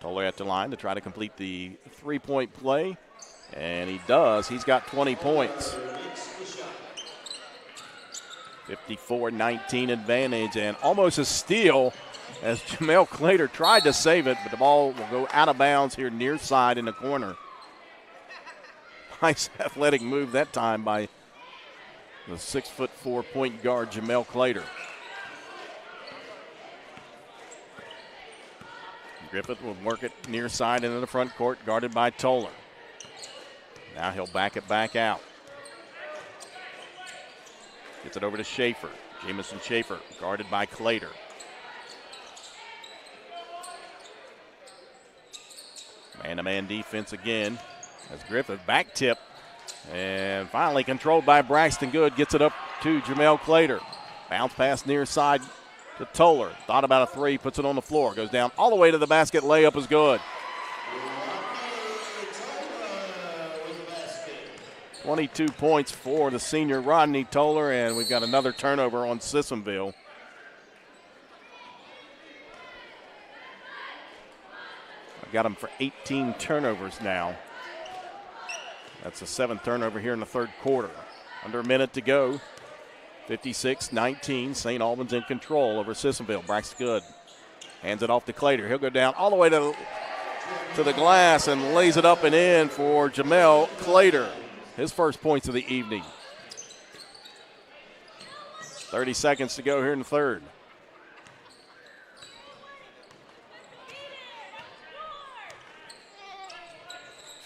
Toller at the line to try to complete the three-point play, and he does. He's got 20 points. 54-19 advantage, and almost a steal as Jamel Clater tried to save it, but the ball will go out of bounds here near side in the corner. Nice athletic move that time by the 6'4" point guard Jamel Clater. Griffith will work it near side into the front court, guarded by Toller. Now he'll back it back out. Gets it over to Schaefer. Jamison Schaefer, guarded by Clater. Man-to-man defense again as Griffith back tip. And finally controlled by Braxton Good. Gets it up to Jamel Clater. Bounce pass near side to Toller. Thought about a three, puts it on the floor. Goes down all the way to the basket. Layup is good. 22 points for the senior Rodney Toller, and we've got another turnover on Sissonville. I've got him for 18 turnovers now. That's the seventh turnover here in the third quarter. Under a minute to go. 56-19. St. Albans in control over Sissonville. Braxton Good hands it off to Clater. He'll go down all the way to the glass and lays it up and in for Jamel Clater. His first points of the evening. 30 seconds to go here in the third.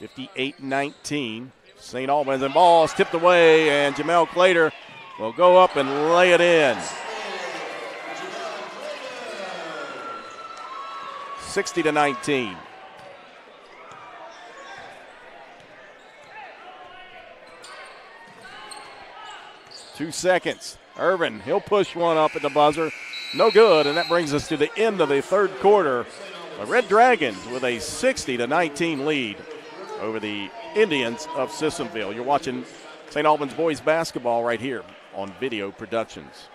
(58-19). St. Albans and ball is tipped away, and Jamel Clater will go up and lay it in. 60-19. Two seconds. Irvin, he'll push one up at the buzzer. No good, and that brings us to the end of the third quarter. The Red Dragons with a 60-19 lead over the Indians of Sissonville. You're watching St. Albans boys basketball right here on Video Productions.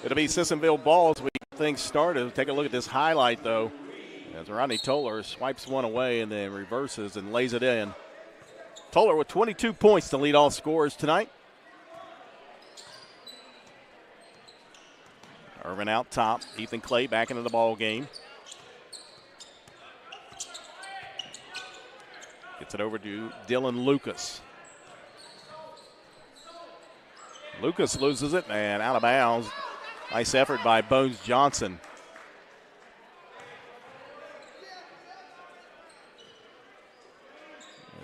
It'll be Sissonville ball as we get things started. Take a look at this highlight, though, as Rodney Toller swipes one away and then reverses and lays it in. Toller with 22 points to lead all scorers tonight. Irvin out top. Ethan Clay back into the ball game. Gets it over to Dylan Lucas. Lucas loses it and out of bounds. Nice effort by Bones Johnson.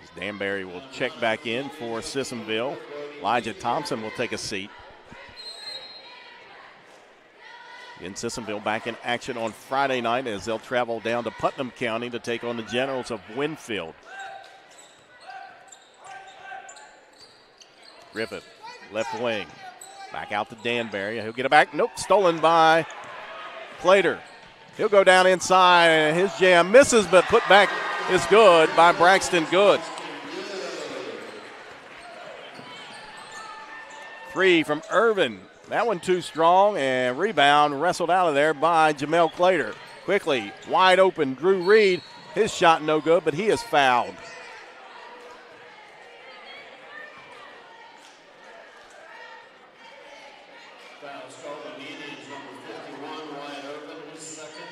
As Danbury will check back in for Sissonville. Elijah Thompson will take a seat. In Sissonville back in action on Friday night as they'll travel down to Putnam County to take on the Generals of Winfield. Griffith, left wing. Back out to Danbury. He'll get it back. Nope, stolen by Clater. He'll go down inside, and his jam misses, but put back is good by Braxton Good. 3 from Irvin. That one too strong, and rebound wrestled out of there by Jamel Clater. Quickly, wide open, Drew Reed. His shot no good, but he is fouled. Fouls called on the Indians, number 51, Wyatt Irvin, his second,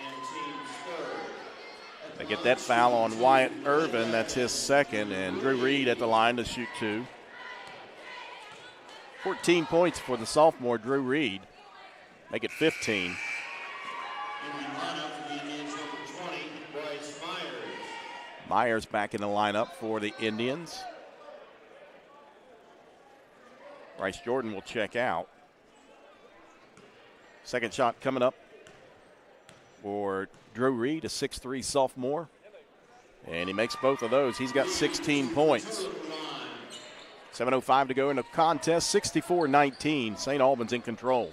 and team's third. They get that foul on Wyatt Irvin. That's his second, and Drew Reed at the line to shoot 2. 14 points for the sophomore, Drew Reed. Make it 15. In the lineup for the Indians, number 20, Bryce Myers. Myers back in the lineup for the Indians. Bryce Jordan will check out. Second shot coming up for Drew Reed, a 6'3 sophomore. And he makes both of those. He's got 16 points. 7:05 to go in the contest, 64-19. St. Albans in control.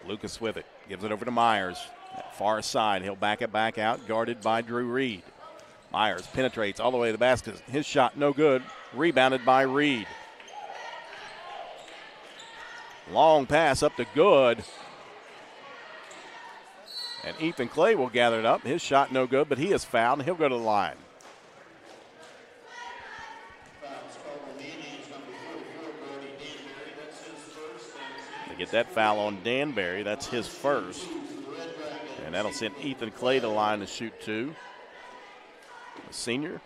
Lucas with it, gives it over to Myers. That far side, he'll back it back out, guarded by Drew Reed. Myers penetrates all the way to the basket. His shot no good, rebounded by Reed. Long pass up to Good. And Ethan Clay will gather it up. His shot no good, but he is fouled, and he'll go to the line. Fouls called on the Indians, number 44, Brody Danbury. That's his first. They get that foul on Danbury. That's his first. And that'll send Ethan Clay to the line to shoot 2. The senior.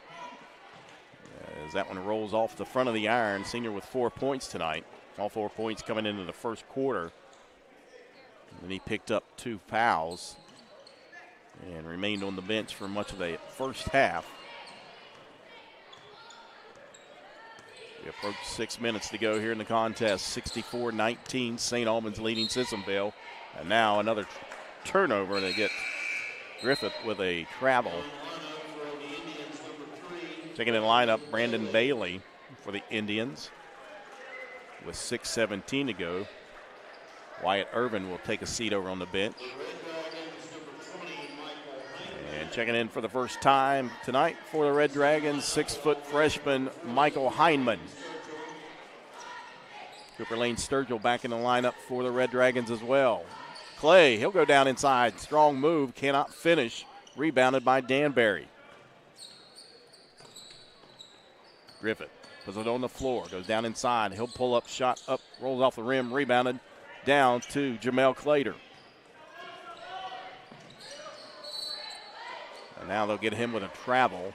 As that one rolls off the front of the iron. Senior with 4 points tonight. All 4 points coming into the first quarter. And then he picked up 2 fouls and remained on the bench for much of the first half. We approach 6 minutes to go here in the contest. 64-19, St. Albans leading Sissonville. And now another turnover. They get Griffith with a travel. Taking in the lineup, Brandon Bailey for the Indians. With 6:17 to go, Wyatt Irvin will take a seat over on the bench. And checking in for the first time tonight for the Red Dragons, 6-foot freshman Michael Heinman. Cooper Lane Sturgill back in the lineup for the Red Dragons as well. Clay, he'll go down inside. Strong move, cannot finish. Rebounded by Danbury. Griffith puts it on the floor, goes down inside. He'll pull up, shot up, rolls off the rim, rebounded down to Jamel Clater. And now they'll get him with a travel.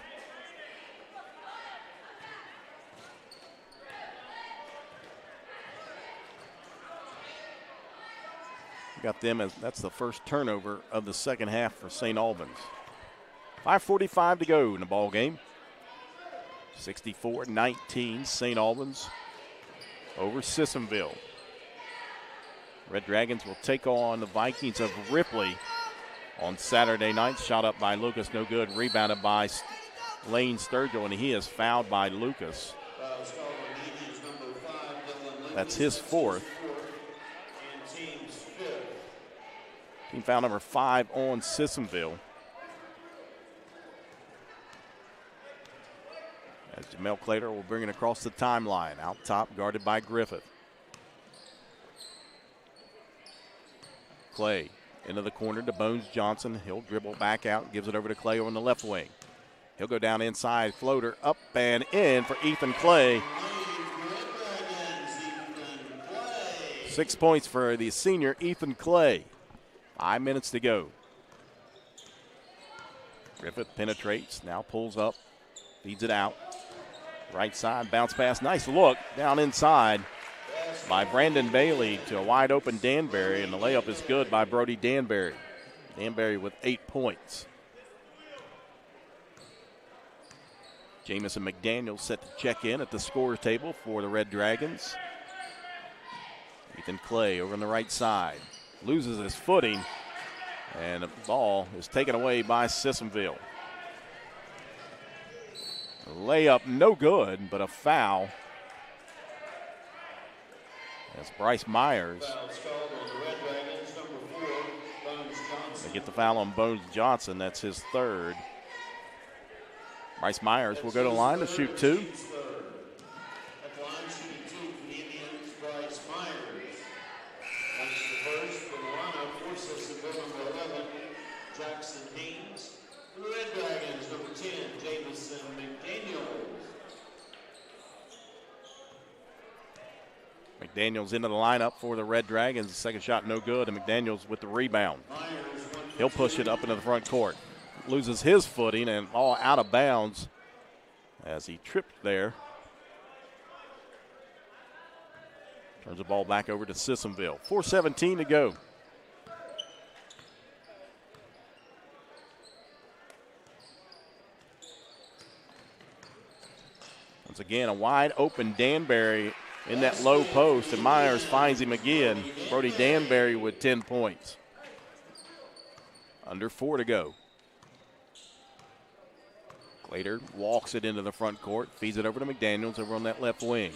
Got them as that's the first turnover of the second half for St. Albans. 5:45 to go in the ball game. 64-19, St. Albans over Sissonville. Red Dragons will take on the Vikings of Ripley on Saturday night. Shot up by Lucas, no good. Rebounded by Lane Sturgill, and he is fouled by Lucas. That's his fourth. Team foul number 5 on Sissonville. As Jamel Clater will bring it across the timeline. Out top, guarded by Griffith. Clay into the corner to Bones Johnson. He'll dribble back out, gives it over to Clay on the left wing. He'll go down inside, floater up and in for Ethan Clay. 6 points for the senior Ethan Clay. 5 minutes to go. Griffith penetrates, now pulls up, feeds it out. Right side, bounce pass, nice look down inside by Brandon Bailey to a wide open Danbury, and the layup is good by Brody Danbury. Danbury with 8 points. Jamison McDaniel set to check in at the scorer's table for the Red Dragons. Ethan Clay over on the right side. Loses his footing, and the ball is taken away by Sissonville. Layup no good, but a foul. That's Bryce Myers. They get the foul on Bones Johnson. That's his third. Bryce Myers will go to the line to shoot two. At the line, shooting two for the Indians, Bryce Myers. That's the first for the lineup for Sissonville, number 11, Jackson Haynes. For the Red Dragons, number 10, Jamison McDaniels. McDaniels into the lineup for the Red Dragons. The second shot no good, and McDaniels with the rebound. He'll push it up into the front court. Loses his footing and all out of bounds as he tripped there. Turns the ball back over to Sissonville. 4:17 to go. Once again, a wide open Danbury in that low post, and Myers finds him again. Brody Danbury with 10 points. Under 4 to go. Later walks it into the front court, feeds it over to McDaniels over on that left wing.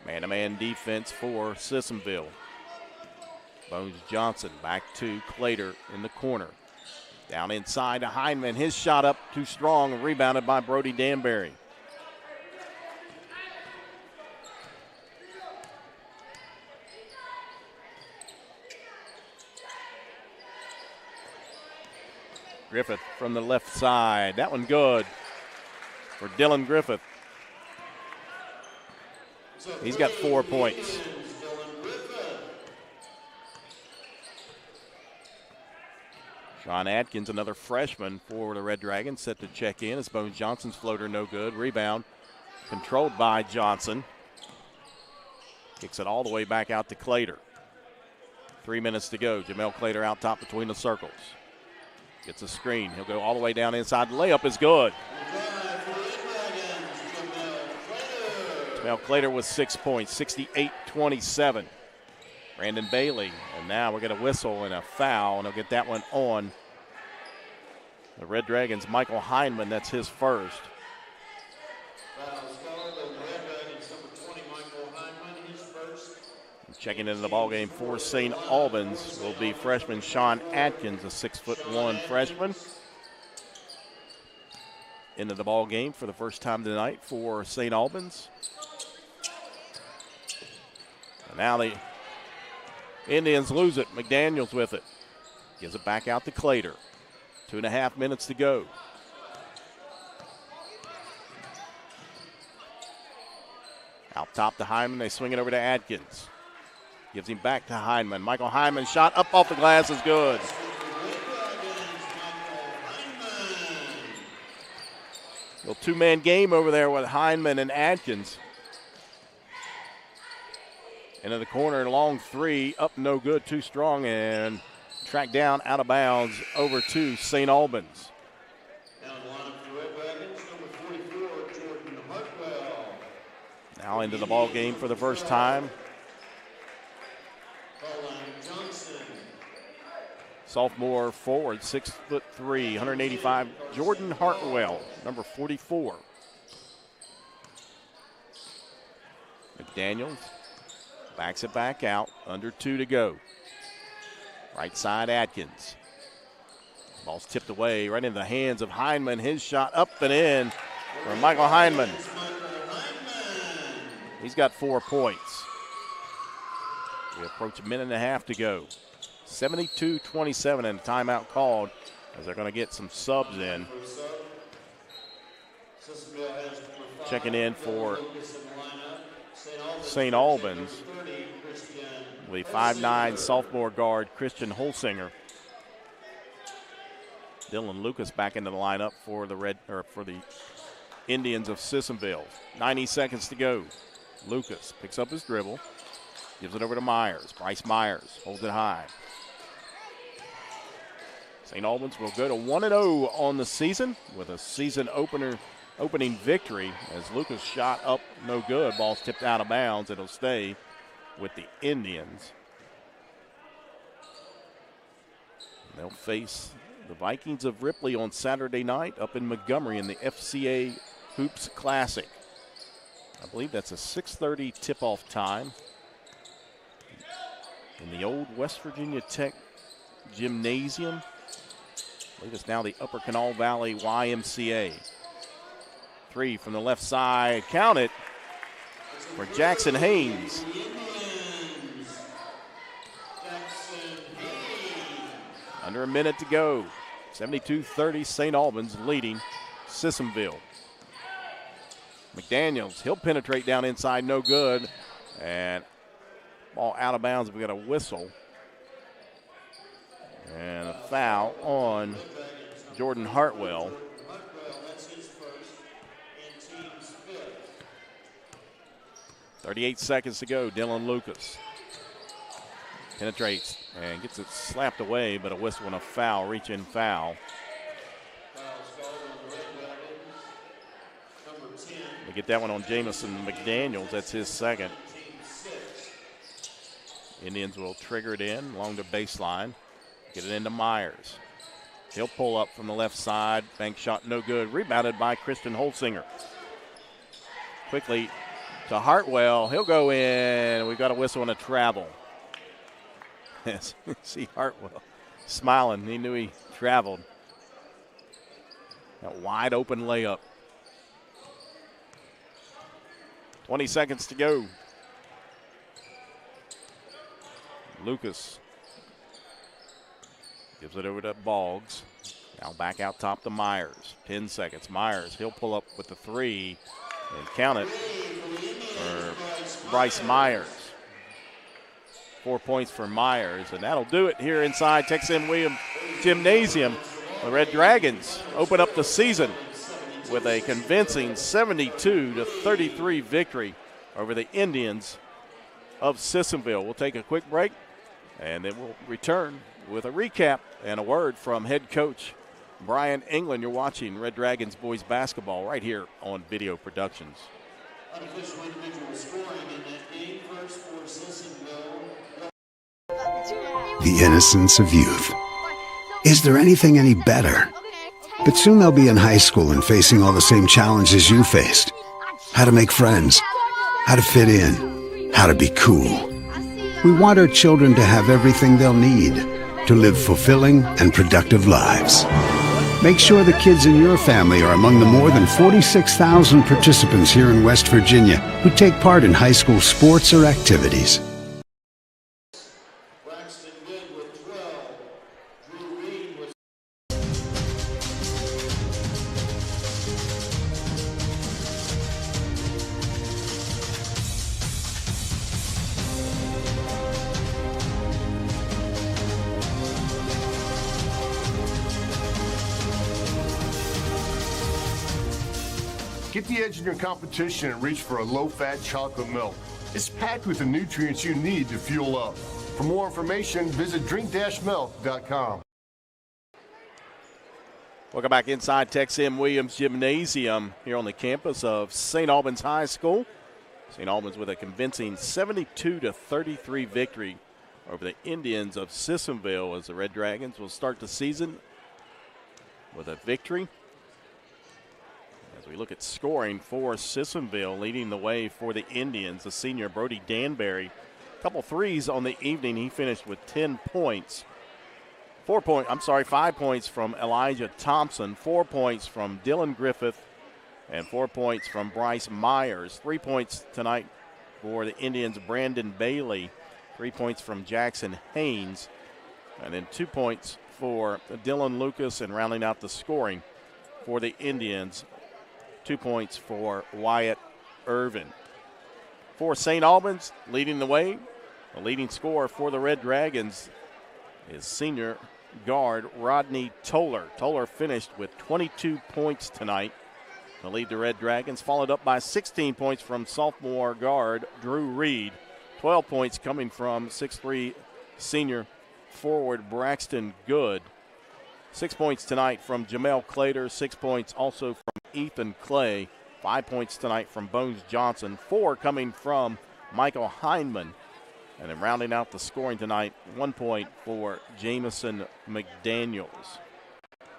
Man-to-man defense for Sissonville. Bones Johnson back to Clater in the corner. Down inside to Hindman. His shot up too strong, rebounded by Brody Danbury. Griffith from the left side. That one good for Dylan Griffith. He's got 4 points. Sean Atkins, another freshman for the Red Dragons, set to check in as Bones Johnson's floater no good. Rebound controlled by Johnson. Kicks it all the way back out to Clater. 3 minutes to go. Jamel Clater out top between the circles. Gets a screen. He'll go all the way down inside. Layup is good. Jamel Clater with 6 points, 68-27. Brandon Bailey, and now we're going to whistle and a foul, and he'll get that one on the Red Dragons. Michael Hindman, that's his first. Checking into the ballgame for St. Albans will be freshman Sean Atkins, a 6'1" freshman. Into the ballgame for the first time tonight for St. Albans. And now the Indians lose it. McDaniels with it. Gives it back out to Clater. 2.5 minutes to go. Out top to Hyman. They swing it over to Atkins. Gives him back to Hindman. Michael Hindman shot up off the glass is good. Little two-man game over there with Hindman and Atkins. Into the corner, long three, up no good, too strong, and tracked down out of bounds over to St. Albans. Now into the ball game for the first time. Sophomore forward, 6'3", 185, Jordan Hartwell, number 44. McDaniels backs it back out, under 2 to go. Right side, Atkins. Ball's tipped away right into the hands of Hindman. His shot up and in for Michael Hindman. He's got 4 points. We approach a minute and a half to go. 72-27 and a timeout called as they're going to get some subs in. Checking in for St. Albans, the 5'9" sophomore guard Christian Holsinger. Dylan Lucas back into the lineup for the Indians of Sissonville. 90 seconds to go. Lucas picks up his dribble, gives it over to Myers. Bryce Myers holds it high. St. Albans will go to 1-0 on the season with a season opener opening victory as Lucas shot up no good. Ball's tipped out of bounds. It'll stay with the Indians. They'll face the Vikings of Ripley on Saturday night up in Montgomery in the FCA Hoops Classic. I believe that's a 6:30 tip-off time in the old West Virginia Tech Gymnasium. I believe it's now the Upper Canal Valley YMCA. 3 from the left side. Count it for Jackson Haynes. Under a minute to go. 72-30, St. Albans leading Sissonville. McDaniels, he'll penetrate down inside, no good. And ball out of bounds. We got a whistle. And a foul on Jordan Hartwell. 38 seconds to go. Dylan Lucas penetrates and gets it slapped away, but a whistle and a foul, reach-in foul. We get that one on Jamison McDaniels. That's his second. Indians will trigger it in along the baseline. Get it into Myers. He'll pull up from the left side. Bank shot no good. Rebounded by Kristen Holsinger. Quickly to Hartwell. He'll go in. We've got a whistle and a travel. Yes, see Hartwell smiling. He knew he traveled. That wide open layup. 20 seconds to go. Lucas gives it over to Boggs. Now back out top to Myers. 10 seconds. Myers, he'll pull up with the 3 and count it for Bryce Myers. 4 points for Myers, and that'll do it here inside Texas M. Williams Gymnasium. The Red Dragons open up the season with a convincing 72-33 victory over the Indians of Sissonville. We'll take a quick break, and then we'll return with a recap and a word from head coach Brian England. You're watching Red Dragons boys basketball right here on Video Productions. Unofficial individual scoring in that game. First for Sissonville. The innocence of youth. Is there anything any better? But soon they'll be in high school and facing all the same challenges you faced. How to make friends, how to fit in, how to be cool. We want our children to have everything they'll need to live fulfilling and productive lives. Make sure the kids in your family are among the more than 46,000 participants here in West Virginia who take part in high school sports or activities. Get the edge in your competition and reach for a low-fat chocolate milk. It's packed with the nutrients you need to fuel up. For more information, visit drink-milk.com. Welcome back inside Tex M. Williams Gymnasium here on the campus of St. Albans High School. St. Albans with a convincing 72-33 victory over the Indians of Sissonville as the Red Dragons will start the season with a victory. As we look at scoring for Sissonville, leading the way for the Indians, the senior Brody Danbury. A couple threes on the evening. He finished with 10 points. 5 points from Elijah Thompson, 4 points from Dylan Griffith, and 4 points from Bryce Myers. 3 points tonight for the Indians, Brandon Bailey. 3 points from Jackson Haynes, and then 2 points for Dylan Lucas, and rounding out the scoring for the Indians, 2 points for Wyatt Irvin. For St. Albans, leading the way, the leading scorer for the Red Dragons is senior guard Rodney Toller. Toller finished with 22 points tonight to lead the Red Dragons, followed up by 16 points from sophomore guard Drew Reed. 12 points coming from 6'3" senior forward Braxton Good. 6 points tonight from Jamel Clater. 6 points also from Ethan Clay. 5 points tonight from Bones Johnson. 4 coming from Michael Hindman. And then rounding out the scoring tonight, 1 point for Jamison McDaniels.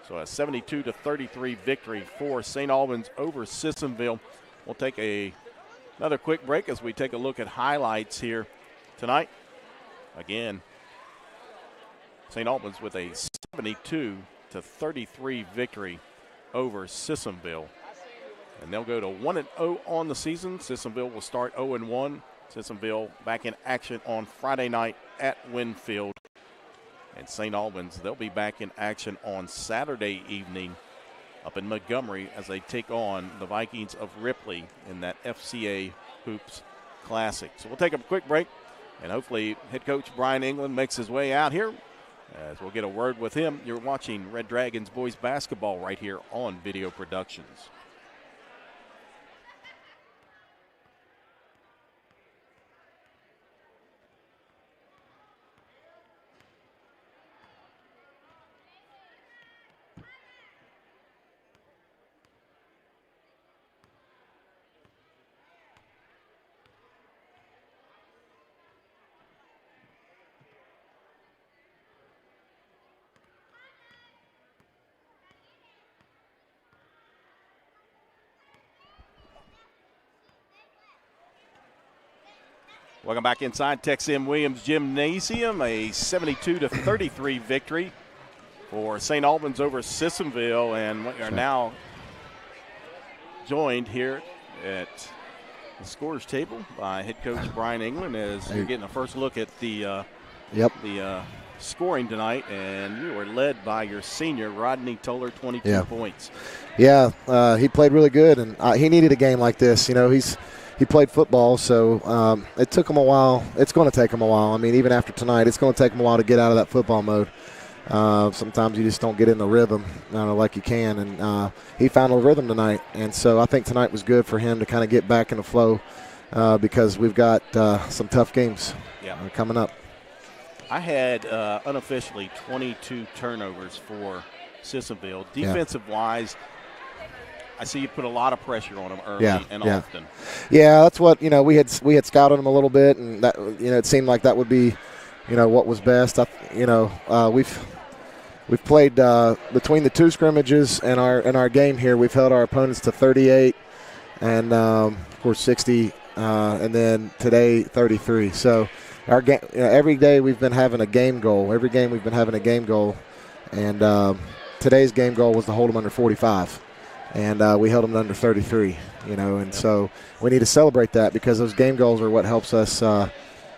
So a 72-33 victory for St. Albans over Sissonville. We'll take another quick break as we take a look at highlights here tonight. Again, St. Albans with a 72-33 victory over Sissonville. And they'll go to 1-0 on the season. Sissonville will start 0-1. Sissonville back in action on Friday night at Winfield. And St. Albans, they'll be back in action on Saturday evening up in Montgomery as they take on the Vikings of Ripley in that FCA Hoops Classic. So we'll take a quick break, and hopefully head coach Brian England makes his way out here as we'll get a word with him. You're watching Red Dragons boys basketball right here on Video Productions. Welcome back inside Tex M. Williams Gymnasium, a 72-33 victory for St. Albans over Sissonville, and we are now joined here at the scorers table by head coach Brian England as you're getting a first look at the scoring tonight, and you were led by your senior Rodney Toller, 22 points. Yeah, he played really good, and he needed a game like this. You know, he played football, so it took him a while. It's going to take him a while. I mean, even after tonight, it's going to take him a while to get out of that football mode. Sometimes you just don't get in the rhythm like you can, and he found a rhythm tonight. And so I think tonight was good for him to kind of get back in the flow because we've got some tough games coming up. I had unofficially 22 turnovers for Sissonville. Defensive-wise, I see you put a lot of pressure on them early and often. Yeah, that's what we had scouted them a little bit, and that it seemed like that would be what was best. We've played between the two scrimmages and our game here. We've held our opponents to 38, and of course 60, and then today 33. So our game every day we've been having a game goal. Every game we've been having a game goal, and today's game goal was to hold them under 45. And we held them under 33, and so we need to celebrate that because those game goals are what helps us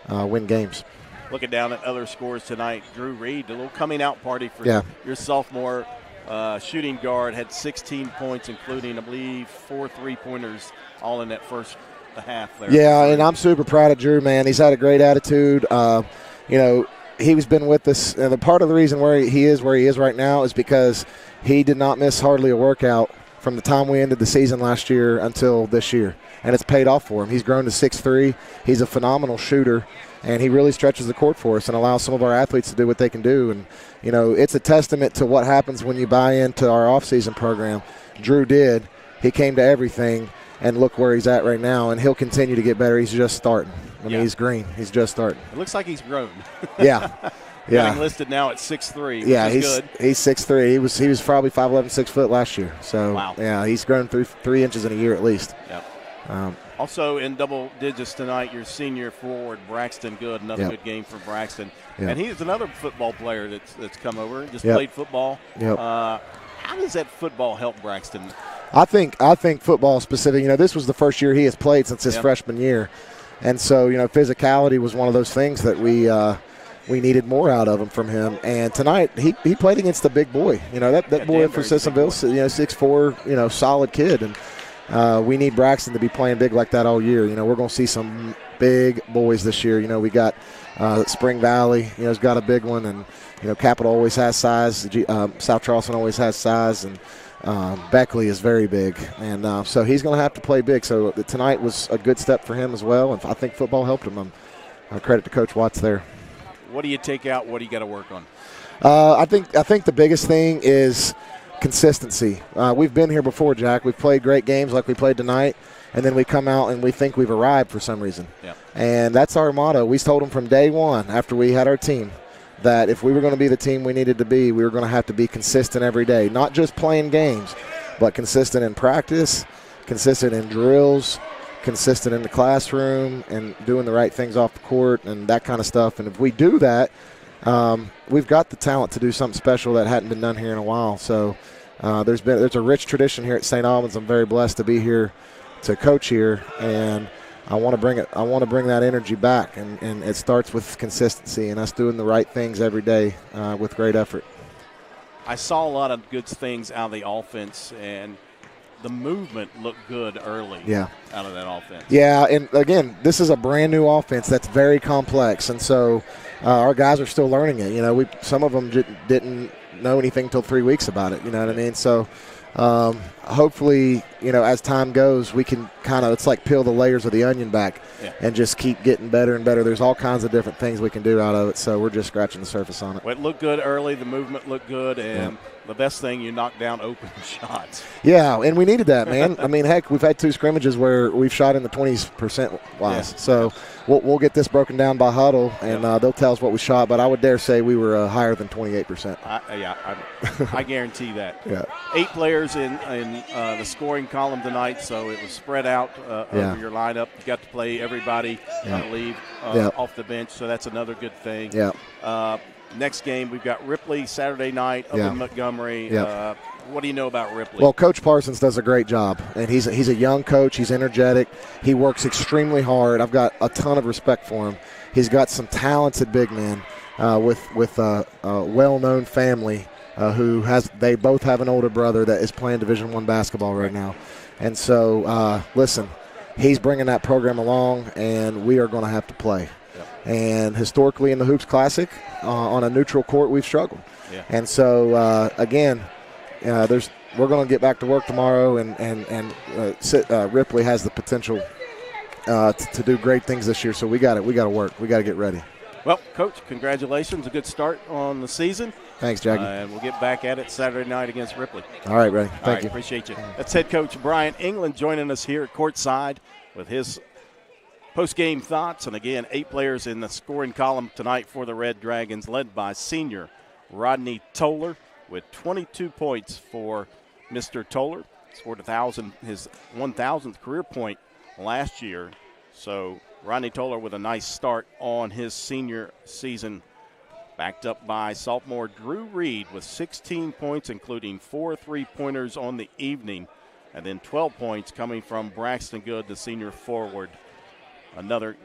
win games. Looking down at other scores tonight, Drew Reed, a little coming out party for your sophomore shooting guard, had 16 points, including, I believe, 4 3-pointers, all in that first half there. Yeah, and I'm super proud of Drew, man. He's had a great attitude. He's been with us, and the part of the reason where he is right now is because he did not miss hardly a workout from the time we ended the season last year until this year, and it's paid off for him. He's grown to 6'3". He's a phenomenal shooter, and he really stretches the court for us and allows some of our athletes to do what they can do. And, it's a testament to what happens when you buy into our off-season program. Drew did. He came to everything, and look where he's at right now, and he'll continue to get better. He's just starting. I mean, he's green. He's just starting. It looks like he's grown. Yeah. Getting listed now at 6'3", which is good. He's 6'3". He was probably 5'11", 6 foot last year. So, he's grown through 3 inches in a year at least. Yep. Also in double digits tonight, your senior forward, Braxton Good, another good game for Braxton. Yep. And he's another football player that's come over, played football. Yep. How does that football help Braxton? I think football specific, this was the first year he has played since his freshman year. And so, physicality was one of those things that we needed more out of him from him. And tonight he played against the big boy. That boy for Sissonville, 6'4", solid kid. And we need Braxton to be playing big like that all year. We're going to see some big boys this year. We got Spring Valley, has got a big one. And, Capital always has size. South Charleston always has size. And Beckley is very big. And so he's going to have to play big. So tonight was a good step for him as well. And I think football helped him. Credit to Coach Watts there. What do you take out? What do you got to work on? I think the biggest thing is consistency. We've been here before, Jack. We've played great games like we played tonight, and then we come out and we think we've arrived for some reason. Yeah. And that's our motto. We told them from day one after we had our team that if we were going to be the team we needed to be, we were going to have to be consistent every day, not just playing games, but consistent in practice, consistent in drills, consistent in the classroom, and doing the right things off the court and that kind of stuff. And if we do that, we've got the talent to do something special that hadn't been done here in a while. So there's a rich tradition here at St. Albans. I'm very blessed to be here to coach here, and I want to bring it. I want to bring that energy back, and it starts with consistency and us doing the right things every day with great effort. I saw a lot of good things out of the offense, and the movement looked good early out of that offense. Yeah, and again, this is a brand new offense that's very complex, and so our guys are still learning it. You know, some of them didn't know anything until 3 weeks about it. You know what I mean? So hopefully, you know, as time goes, we can kind of, it's like peel the layers of the onion back and just keep getting better and better. There's all kinds of different things we can do out of it, so we're just scratching the surface on it. Well, it looked good early. The movement looked good, and the best thing, you knocked down open shots. Yeah, and we needed that, man. I mean, heck, we've had 2 scrimmages where we've shot in the 20% wise. So we'll get this broken down by huddle, and they'll tell us what we shot, but I would dare say we were higher than 28%. I guarantee that. 8 players in the scoring column tonight, so it was spread out over your lineup. You got to play everybody, leave off the bench, so that's another good thing. Next game, we've got Ripley Saturday night up in Montgomery. What do you know about Ripley? Well, Coach Parsons does a great job, and he's a young coach. He's energetic. He works extremely hard. I've got a ton of respect for him. He's got some talented big men with a well-known family they both have an older brother that is playing Division I basketball right now. And so, listen, he's bringing that program along, and we are going to have to play. And historically in the Hoops Classic, on a neutral court, we've struggled. And so, again, we're going to get back to work tomorrow, and Ripley has the potential to do great things this year. So we got to work. We got to get ready. Well, Coach, congratulations. A good start on the season. Thanks, Jackie. And we'll get back at it Saturday night against Ripley. All right, Ray. Thank you. Appreciate you. That's head coach Brian England joining us here at courtside with his post-game thoughts. And, again, 8 players in the scoring column tonight for the Red Dragons, led by senior Rodney Toller with 22 points for Mr. Toller. Scored his 1,000th career point last year. So Rodney Toller with a nice start on his senior season, backed up by sophomore Drew Reed with 16 points, including 4 3-pointers on the evening, and then 12 points coming from Braxton Good, the senior forward. Another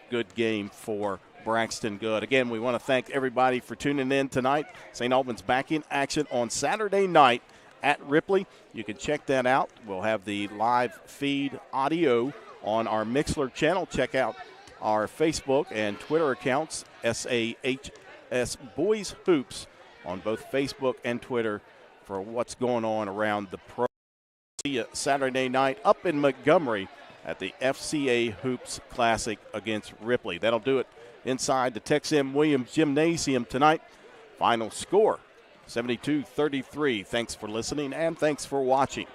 good game for Braxton Good. Again, we want to thank everybody for tuning in tonight. St. Albans back in action on Saturday night at Ripley. You can check that out. We'll have the live feed audio on our Mixler channel. Check out our Facebook and Twitter accounts, SAHS Boys Hoops, on both Facebook and Twitter for what's going on around the pro. See you Saturday night up in Montgomery at the FCA Hoops Classic against Ripley. That'll do it inside the Tex M. Williams Gymnasium tonight. Final score, 72-33. Thanks for listening, and thanks for watching.